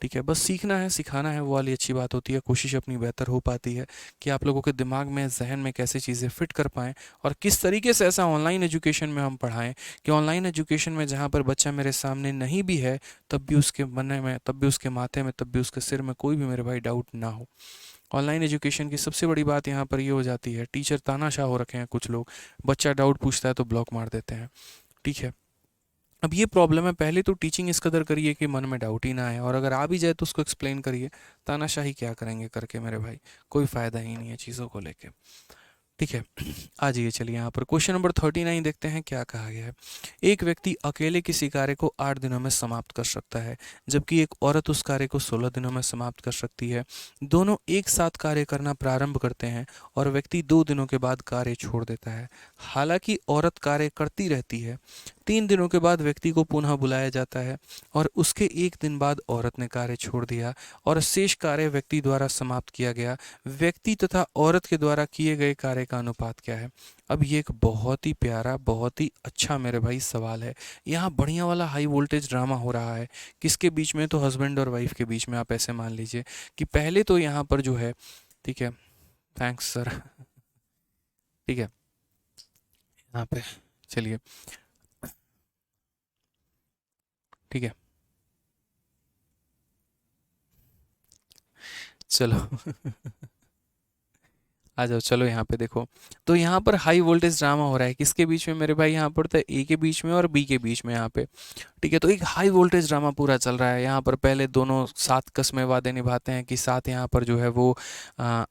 ठीक है, बस सीखना है, सिखाना है, वो वाली अच्छी बात होती है। कोशिश अपनी बेहतर हो पाती है कि आप लोगों के दिमाग में, जहन में कैसे चीज़ें फिट कर पाएँ, और किस तरीके से ऐसा ऑनलाइन एजुकेशन में हम पढ़ाएं कि ऑनलाइन एजुकेशन में जहाँ पर बच्चा मेरे सामने नहीं भी है तब भी उसके मन में, तब भी उसके माथे में, तब भी उसके सिर में कोई भी मेरे भाई डाउट ना हो। ऑनलाइन एजुकेशन की सबसे बड़ी बात यहाँ पर ये हो जाती है, टीचर तानाशाह हो रखे हैं कुछ लोग, बच्चा डाउट पूछता है तो ब्लॉक मार देते हैं। ठीक है, अब ये प्रॉब्लम है, पहले तो टीचिंग इस कदर करिए कि मन में डाउट ही ना आए, और अगर आ भी जाए तो उसको एक्सप्लेन करिए। तानाशाही क्या करेंगे करके मेरे भाई, कोई फ़ायदा ही नहीं है चीज़ों को लेके। ठीक है, आ जाइए, चलिए यहाँ पर क्वेश्चन नंबर 39 देखते हैं क्या कहा गया है। एक व्यक्ति अकेले किसी कार्य को 8 दिनों में समाप्त कर सकता है, जबकि एक औरत उस कार्य को 16 दिनों में समाप्त कर सकती है। दोनों एक साथ कार्य करना प्रारंभ करते हैं और व्यक्ति 2 दिनों के बाद कार्य छोड़ देता है। हालांकि औरत कार्य करती रहती है। 3 दिनों के बाद व्यक्ति को पुनः बुलाया जाता है और उसके एक दिन बाद औरत ने कार्य छोड़ दिया और शेष कार्य व्यक्ति द्वारा समाप्त किया गया। व्यक्ति तथा औरत के द्वारा किए गए कार्य का अनुपात क्या है। अब ये एक बहुत ही प्यारा, बहुत ही अच्छा मेरे भाई सवाल है। यहाँ बढ़िया वाला हाई वोल्टेज ड्रामा हो रहा है। किसके बीच में, तो हस्बैंड और वाइफ के बीच में। आप ऐसे मान लीजिए कि पहले तो यहाँ पर जो है, ठीक है, थैंक्स सर, ठीक है, यहाँ पे चलिए, ठीक है, चलो आ जाओ, चलो यहाँ पे देखो, तो यहाँ पर हाई वोल्टेज ड्रामा हो रहा है। किसके बीच में मेरे भाई, यहाँ पर तो ए के बीच में और बी के बीच में यहाँ पे। ठीक है, तो एक हाई वोल्टेज ड्रामा पूरा चल रहा है यहाँ पर। पहले दोनों सात कसमें वादे निभाते हैं कि साथ यहाँ पर जो है वो आ,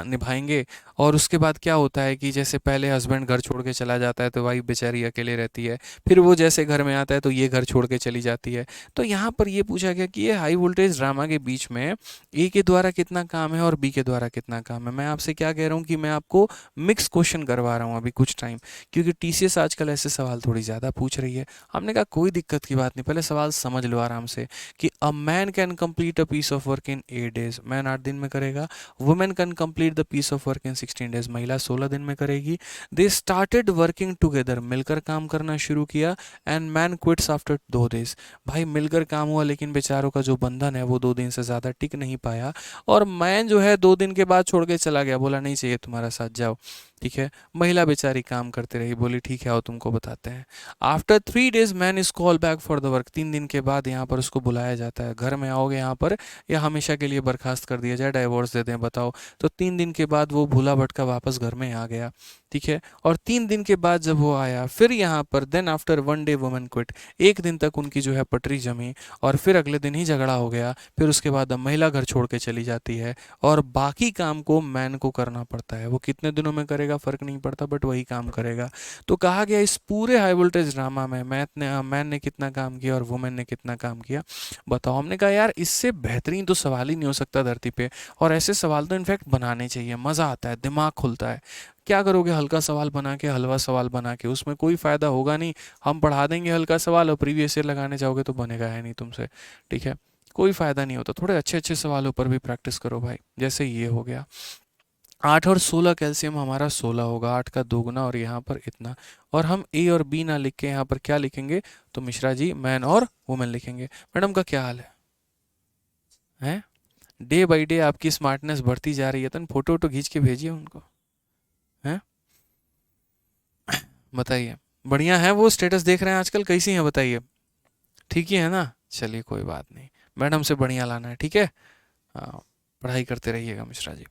निभाएंगे, और उसके बाद क्या होता है कि जैसे पहले हस्बैंड घर छोड़ के चला जाता है तो वाइफ बेचारी अकेले रहती है, फिर वो जैसे घर में आता है तो ये घर छोड़ के चली जाती है। तो यहाँ पर ये पूछा गया कि ये हाई वोल्टेज ड्रामा के बीच में ए के द्वारा कितना काम है और बी के द्वारा कितना काम है। मैं आपसे क्या कह रहा हूँ कि मैं आपको मिक्स क्वेश्चन करवा रहा हूँ अभी कुछ टाइम, क्योंकि टीसीएस आजकल ऐसे सवाल थोड़ी ज़्यादा पूछ रही है। हमने कहा कोई दिक्कत की बात नहीं, पहले सवाल समझ लो आराम से कि a man can complete a piece of work in 8 days, man 8 दिन में करेगा। Women can complete the piece of work in 16 days, महिला 16 दिन में करेगी। दे स्टार्टेड वर्किंग टुगेदर, मिलकर काम करना शुरू किया। And man quits after 2 days, भाई मिलकर काम हुआ लेकिन बेचारों का जो बंधन है वो 2 दिन से ज़्यादा टिक नहीं पाया, और मैन जो है 2 दिन के बाद छोड़ के चला गया, बोला नहीं चाहिए तुम्हारा साथ, जाओ। ठीक है। महिला बेचारी काम करते रही, बोली ठीक है आओ तुमको बताते हैं। After 3 days man is call back for the work. 3 दिन के बाद यहाँ पर उसको बुलाया जाता है, घर में आओगे यहाँ पर या हमेशा के लिए बर्खास्त कर दिया जाए, डाइवोर्स दे दें बताओ। तो 3 दिन के बाद वो भूला भटका वापस घर में आ गया, ठीक है। और 3 दिन के बाद जब वो आया फिर यहाँ पर then after 1 day women quit. 1 दिन तक उनकी जो है पटरी जमी और फिर अगले दिन ही झगड़ा हो गया। फिर उसके बाद अब महिला घर छोड़ के चली जाती है और बाकी काम को मैन को करना पड़ता है। वो कितने दिनों में करेगा फ़र्क नहीं पड़ता, बट वही काम करेगा। तो कहा गया इस पूरे हाई वोल्टेज ड्रामा में मैन ने कितना काम किया और वुमेन ने कितना काम किया, बताओ। हमने कहा यार इससे बेहतरीन तो सवाल ही नहीं हो सकता धरती पे। और ऐसे सवाल तो इनफैक्ट बनाने चाहिए, मज़ा आता है, दिमाग खुलता है। क्या करोगे हल्का सवाल बना के, हलवा सवाल बना के, उसमें कोई फ़ायदा होगा नहीं। हम पढ़ा देंगे हल्का सवाल और प्रीवियस ईयर लगाने जाओगे तो बनेगा है नहीं तुमसे, ठीक है। कोई फ़ायदा नहीं होता। थोड़े अच्छे अच्छे सवालों पर भी प्रैक्टिस करो भाई, जैसे ये हो गया 8 और 16 कैल्शियम हमारा 16 होगा, 8 का दोगुना और यहाँ पर इतना। और हम ए और बी ना लिख के यहाँ पर क्या लिखेंगे, तो मिश्रा जी मैन और वुमेन लिखेंगे। मैडम का क्या हाल है हैं? डे बाई डे आपकी स्मार्टनेस बढ़ती जा रही है, तो फोटो वोटो खींच के भेजिए उनको, हैं? बताइए। बढ़िया है वो, स्टेटस देख रहे हैं आजकल, कैसी हैं बताइए? ठीक ही है ना? चलिए कोई बात नहीं, मैडम से बढ़िया लाना है, ठीक है। हाँ, पढ़ाई करते रहिएगा मिश्रा जी।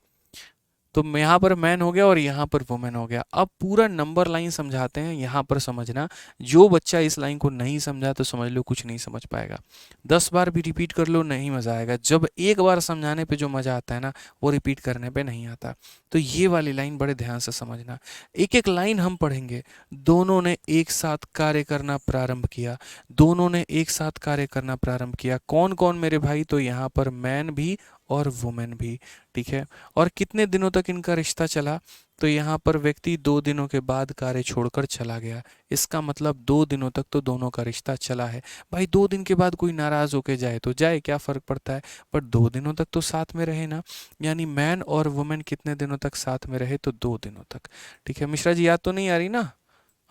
तो यहाँ पर मैन हो गया और यहाँ पर वुमेन हो गया। अब पूरा नंबर लाइन समझाते हैं, यहाँ पर समझना। जो बच्चा इस लाइन को नहीं समझा तो समझ लो कुछ नहीं समझ पाएगा। 10 बार भी रिपीट कर लो नहीं मज़ा आएगा। जब एक बार समझाने पे जो मज़ा आता है ना, वो रिपीट करने पे नहीं आता। तो ये वाली लाइन बड़े ध्यान से समझना। एक एक लाइन हम पढ़ेंगे। दोनों ने एक साथ कार्य करना प्रारंभ किया। दोनों ने एक साथ कार्य करना प्रारंभ किया। कौन कौन मेरे भाई? तो यहाँ पर मैन भी और वुमेन भी, ठीक है। और कितने दिनों तक इनका रिश्ता चला? तो यहाँ पर व्यक्ति 2 दिनों के बाद कार्य छोड़कर चला गया। इसका मतलब 2 दिनों तक तो दोनों का रिश्ता चला है। भाई 2 दिन के बाद कोई नाराज होके जाए तो जाए, क्या फर्क पड़ता है, पर 2 दिनों तक तो साथ में रहे ना। यानी मैन और वुमेन कितने दिनों तक साथ में रहे? तो 2 दिनों तक, ठीक है। मिश्रा जी याद तो नहीं आ रही ना?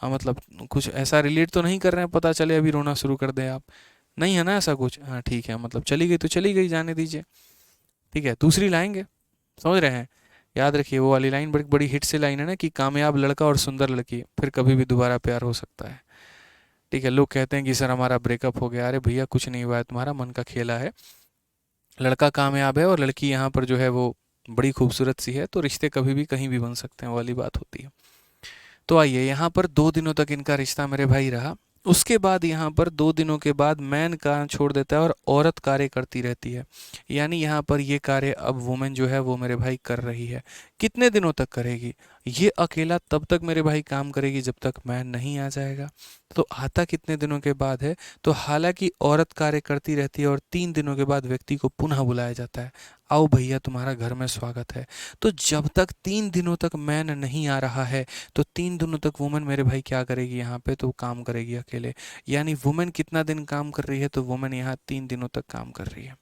हाँ मतलब कुछ ऐसा रिलेट तो नहीं कर रहे हैं, पता चले अभी रोना शुरू कर दें आप। नहीं है ना ऐसा कुछ? हाँ ठीक है, मतलब चली गई तो चली गई, जाने दीजिए, ठीक है। दूसरी लाएंगे, समझ रहे हैं? याद रखिए वो वाली लाइन बड़ी बड़ी हिट से लाइन है ना, कि कामयाब लड़का और सुंदर लड़की फिर कभी भी दोबारा प्यार हो सकता है, ठीक है। लोग कहते हैं कि सर हमारा ब्रेकअप हो गया, अरे भैया कुछ नहीं हुआ है, तुम्हारा मन का खेला है। लड़का कामयाब है और लड़की यहाँ पर जो है वो बड़ी खूबसूरत सी है, तो रिश्ते कभी भी कहीं भी बन सकते हैं, वाली बात होती है। तो आइए यहाँ पर 2 दिनों तक इनका रिश्ता मेरे भाई रहा। उसके बाद यहाँ पर 2 दिनों के बाद मैन काम छोड़ देता है और औरत कार्य करती रहती है। यानी यहाँ पर ये कार्य अब वुमेन जो है वो मेरे भाई कर रही है। कितने दिनों तक करेगी? ये अकेला तब तक मेरे भाई काम करेगी जब तक मैन नहीं आ जाएगा। तो आता कितने दिनों के बाद है? तो हालांकि औरत कार्य करती रहती है और 3 दिनों के बाद व्यक्ति को पुनः बुलाया जाता है, आओ भैया तुम्हारा घर में स्वागत है। तो जब तक 3 दिनों तक मैन नहीं आ रहा है, तो 3 दिनों तक वुमेन मेरे भाई क्या करेगी यहाँ पे? तो काम करेगी अकेले। यानी वुमेन कितना दिन काम कर रही है? तो वुमेन यहाँ 3 दिनों तक काम कर रही है।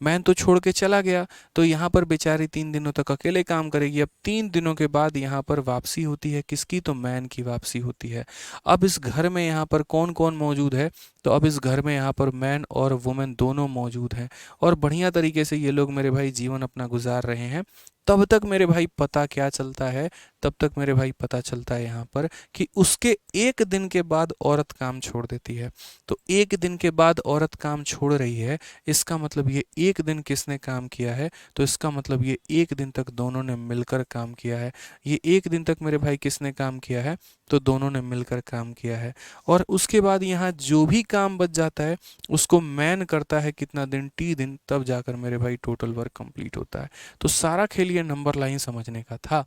मैन तो छोड़ के चला गया, तो यहाँ पर बेचारी 3 दिनों तक अकेले काम करेगी। अब 3 दिनों के बाद यहाँ पर वापसी होती है, किसकी? तो मैन की वापसी होती है। अब इस घर में यहाँ पर कौन कौन मौजूद है? तो अब इस घर में यहाँ पर मैन और वुमेन दोनों मौजूद हैं और बढ़िया तरीके से ये लोग मेरे भाई जीवन अपना गुजार रहे हैं। तब तक मेरे भाई पता क्या चलता है? तब तक मेरे भाई पता चलता है यहाँ पर कि उसके 1 दिन के बाद औरत काम छोड़ देती है। तो 1 दिन के बाद औरत काम छोड़ रही है, इसका मतलब ये 1 दिन किसने काम किया है? तो इसका मतलब ये 1 दिन तक दोनों ने मिलकर काम किया है। ये 1 दिन तक मेरे भाई किसने काम किया है? तो दोनों ने मिलकर काम किया है। और उसके बाद यहाँ जो भी काम बच जाता है उसको मैन करता है कितना दिन? T दिन, तब जाकर मेरे भाई टोटल वर्क कंप्लीट होता है। तो सारा खेल ये नंबर लाइन समझने का था।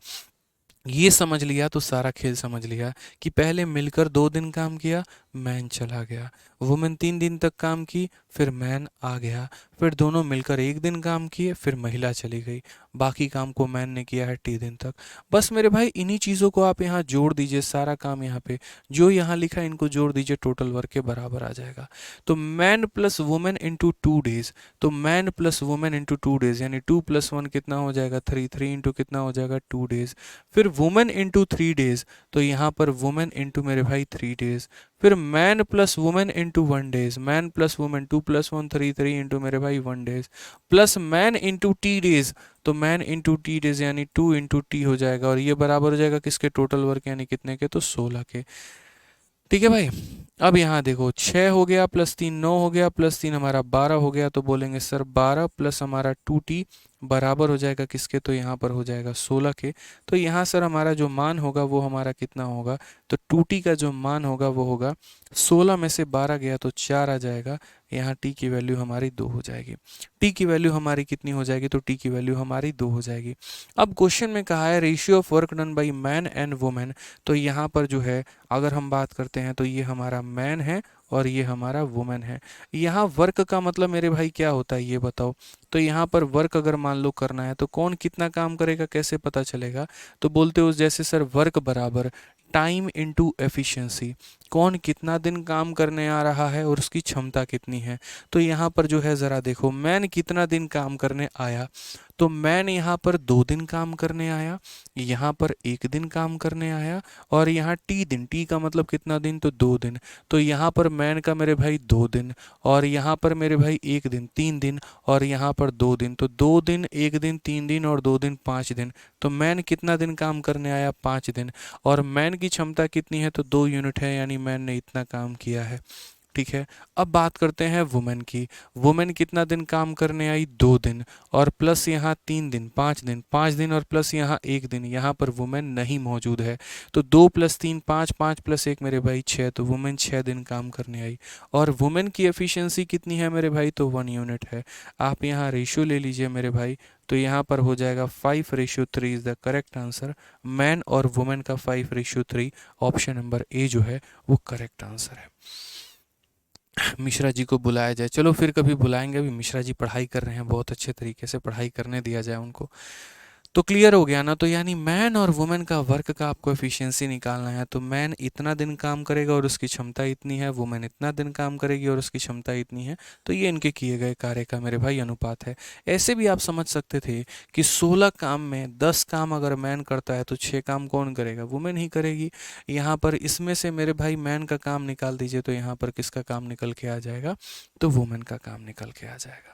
ये समझ लिया तो सारा खेल समझ लिया कि पहले मिलकर 2 दिन काम किया, मैन चला गया। वुमेन 3 दिन तक काम की, फिर मैन आ गया। फिर दोनों मिलकर 1 दिन काम किए, फिर महिला चली गई। बाकी काम को मैन ने किया है T दिन तक। बस मेरे भाई इन्हीं चीज़ों को आप यहाँ जोड़ दीजिए, सारा काम यहाँ पे जो यहाँ लिखा है इनको जोड़ दीजिए, टोटल वर्क के बराबर आ जाएगा। तो man plus women into 2 days, तो man plus women into 2 days, यानी 2 + 1 कितना हो जाएगा? 3, 3 इंटू कितना हो जाएगा? 2 डेज। फिर वुमेन इंटू 3 डेज, तो यहाँ पर वुमेन इंटू मेरे भाई 3 डेज। फिर man plus women into 1 days, man plus women 2 + 1 3 3 into मेरे भाई 1 days, plus man into T days, तो मैन इंटू टी डेज यानी 2 × T हो जाएगा, और ये बराबर हो जाएगा किसके, टोटल वर्क यानी कितने के, तो 16 के। ठीक है भाई। अब यहाँ देखो 6 हो गया प्लस 3 9 हो गया, प्लस 3 हमारा 12 हो गया, तो बोलेंगे सर 12 प्लस हमारा 2T बराबर हो जाएगा किसके, तो यहाँ पर हो जाएगा 16 के। तो यहाँ सर हमारा जो मान होगा वो हमारा कितना होगा, तो 2T का जो मान होगा वो होगा 16 में से 12 गया तो 4 आ जाएगा, यहाँ T की वैल्यू हमारी 2 हो जाएगी। T की वैल्यू हमारी कितनी हो जाएगी, तो T की वैल्यू हमारी 2 हो जाएगी। अब क्वेश्चन में कहा है ratio of work done by man and women, तो यहाँ पर जो है अगर हम बात करते हैं तो ये हमारा मैन है और ये हमारा वुमेन है। यहाँ वर्क का मतलब मेरे भाई क्या होता है ये बताओ, तो यहाँ पर वर्क अगर मान लो करना है तो कौन कितना काम करेगा कैसे पता चलेगा, तो बोलते हो जैसे सर वर्क बराबर टाइम इनटू एफिशिएंसी, कौन कितना दिन काम करने आ रहा है और उसकी क्षमता कितनी है। तो यहाँ पर जो है ज़रा देखो मैन कितना दिन काम करने आया, तो मैन यहाँ पर 2 दिन काम करने आया, यहाँ पर 1 दिन काम करने आया, और यहाँ टी दिन, टी का मतलब कितना दिन, तो 2 दिन, तो यहाँ पर मैन का मेरे भाई 2 दिन, और यहाँ पर मेरे भाई 1 दिन 3 दिन, और यहाँ पर 2 दिन, तो 2 दिन 1 दिन 3 दिन और 2 दिन 5 दिन, तो मैन कितना दिन काम करने आया, 5 दिन, और मैन की क्षमता कितनी है, तो 2 यूनिट है, यानी मैन ने इतना काम किया है। ठीक है। अब बात करते हैं वुमेन की, वुमेन कितना दिन काम करने आई, 2 दिन, और प्लस यहाँ 3 दिन 5 दिन, 5 दिन और प्लस यहाँ 1 दिन, यहाँ पर वुमेन नहीं मौजूद है, तो 2 + 3 5, 5 + 1 मेरे भाई 6, तो वुमेन 6 दिन काम करने आई। और वुमेन की एफिशिएंसी कितनी है मेरे भाई, तो 1 यूनिट है। आप यहाँ रेशियो ले लीजिए मेरे भाई, तो यहाँ पर हो जाएगा 5:3 is the correct answer. Man और वुमेन का 5:3, ऑप्शन नंबर ए जो है वो करेक्ट आंसर है। मिश्रा जी को बुलाया जाए, चलो फिर कभी बुलाएंगे, अभी मिश्रा जी पढ़ाई कर रहे हैं, बहुत अच्छे तरीके से पढ़ाई करने दिया जाए उनको। तो क्लियर हो गया ना, तो यानी मैन और वुमेन का वर्क का आपको एफिशिएंसी निकालना है, तो मैन इतना दिन काम करेगा और उसकी क्षमता इतनी है, वुमेन इतना दिन काम करेगी और उसकी क्षमता इतनी है, तो ये इनके किए गए कार्य का मेरे भाई अनुपात है। ऐसे भी आप समझ सकते थे कि 16 काम में 10 काम अगर मैन करता है तो 6 काम कौन करेगा, वुमेन ही करेगी। यहाँ पर इसमें से मेरे भाई मैन का काम निकाल दीजिए, तो यहाँ पर किसका काम निकल के आ जाएगा, तो वुमेन का काम निकल के आ जाएगा।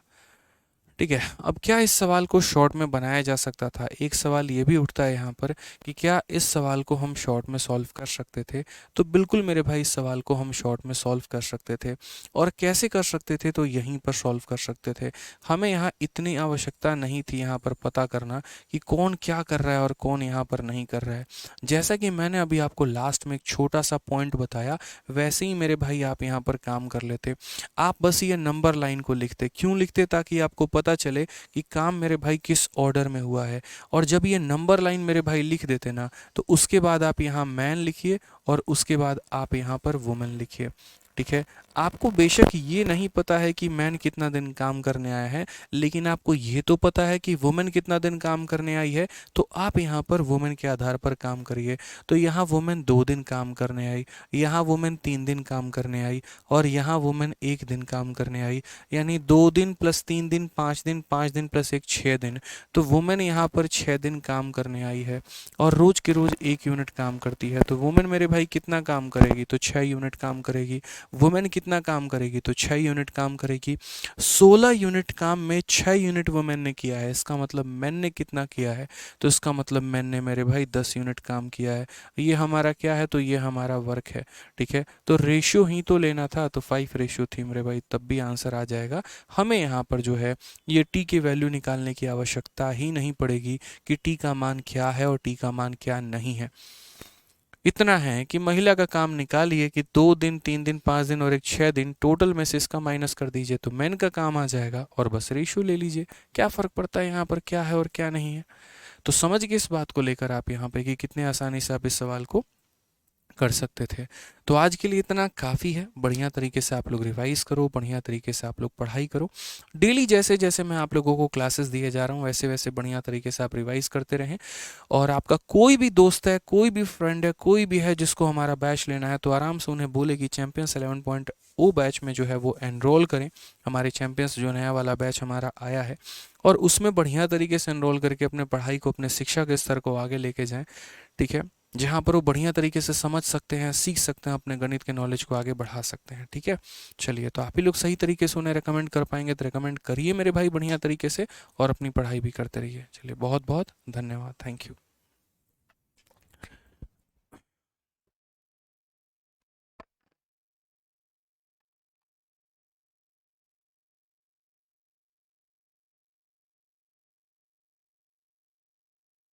ठीक है। अब क्या इस सवाल को शॉर्ट में बनाया जा सकता था, एक सवाल ये भी उठता है यहाँ पर कि क्या इस सवाल को हम शॉर्ट में सॉल्व कर सकते थे, तो बिल्कुल मेरे भाई इस सवाल को हम शॉर्ट में सॉल्व कर सकते थे। और कैसे कर सकते थे, तो यहीं पर सॉल्व कर सकते थे। हमें यहाँ इतनी आवश्यकता नहीं थी यहाँ पर पता करना कि कौन क्या कर रहा है और कौन यहाँ पर नहीं कर रहा है। जैसा कि मैंने अभी आपको लास्ट में एक छोटा सा पॉइंट बताया, वैसे ही मेरे भाई आप यहाँ पर काम कर लेते। आप बस ये नंबर लाइन को लिखते, क्यों लिखते, ताकि आपको पता चले कि काम मेरे भाई किस ऑर्डर में हुआ है। और जब ये नंबर लाइन मेरे भाई लिख देते ना, तो उसके बाद आप यहाँ मैन लिखिए और उसके बाद आप यहाँ पर वुमेन लिखिए। ठीक है। आपको बेशक ये नहीं पता है कि मैन कितना दिन काम करने आया है, लेकिन आपको ये तो पता है कि वुमेन कितना दिन काम करने आई है, तो आप यहाँ पर वुमेन के आधार पर काम करिए। तो यहाँ वुमेन 2 दिन काम करने आई, यहाँ वुमेन 3 दिन काम करने आई, और यहाँ वुमेन 1 दिन काम करने आई, यानी 2 दिन प्लस 3 दिन 5 दिन, 5 दिन प्लस 1 6 दिन, तो वुमेन यहाँ पर 6 दिन काम करने आई है, और रोज के रोज 1 यूनिट काम करती है। तो वुमेन मेरे भाई कितना काम करेगी, तो 6 यूनिट काम करेगी। वुमेन कितना काम करेगी, तो 6 यूनिट काम करेगी। 16 यूनिट काम में 6 यूनिट वुमेन ने किया है, इसका मतलब मैन ने कितना किया है, तो इसका मतलब मैन ने मेरे भाई 10 यूनिट काम किया है। ये हमारा क्या है, तो ये हमारा वर्क है। ठीक है। तो रेशियो ही तो लेना था, तो 5:3 मेरे भाई, तब भी आंसर आ जाएगा। हमें यहाँ पर जो है ये टी की वैल्यू निकालने की आवश्यकता ही नहीं पड़ेगी कि टी का मान क्या है और टी का मान क्या नहीं है। इतना है कि महिला का काम निकालिए कि 2 दिन 3 दिन 5 दिन और एक 6 दिन, टोटल में से इसका माइनस कर दीजिए तो मैन का काम आ जाएगा, और बस रेशियो ले लीजिए। क्या फ़र्क पड़ता है यहाँ पर क्या है और क्या नहीं है। तो समझ गए इस बात को लेकर आप यहाँ पे कि कितने आसानी से आप इस सवाल को कर सकते थे। तो आज के लिए इतना काफ़ी है। बढ़िया तरीके से आप लोग रिवाइज करो, बढ़िया तरीके से आप लोग पढ़ाई करो। डेली जैसे जैसे मैं आप लोगों को क्लासेस दिए जा रहा हूँ, वैसे वैसे बढ़िया तरीके से आप रिवाइज करते रहें। और आपका कोई भी दोस्त है, कोई भी फ्रेंड है, कोई भी है जिसको हमारा बैच लेना है, तो आराम से उन्हें बोले कि चैंपियंस 11.0 बैच में जो है वो एनरोल करें। हमारे चैंपियंस जो नया वाला बैच हमारा आया है, और उसमें बढ़िया तरीके से एनरोल करके अपने पढ़ाई को, अपने शिक्षा के स्तर को आगे लेके जाएं। ठीक है। जहाँ पर वो बढ़िया तरीके से समझ सकते हैं, सीख सकते हैं, अपने गणित के नॉलेज को आगे बढ़ा सकते हैं। ठीक है, चलिए, तो आप ही लोग सही तरीके से उन्हें रेकमेंड कर पाएंगे तो रेकमेंड करिए मेरे भाई बढ़िया तरीके से, और अपनी पढ़ाई भी करते रहिए। चलिए, बहुत बहुत धन्यवाद, थैंक यू।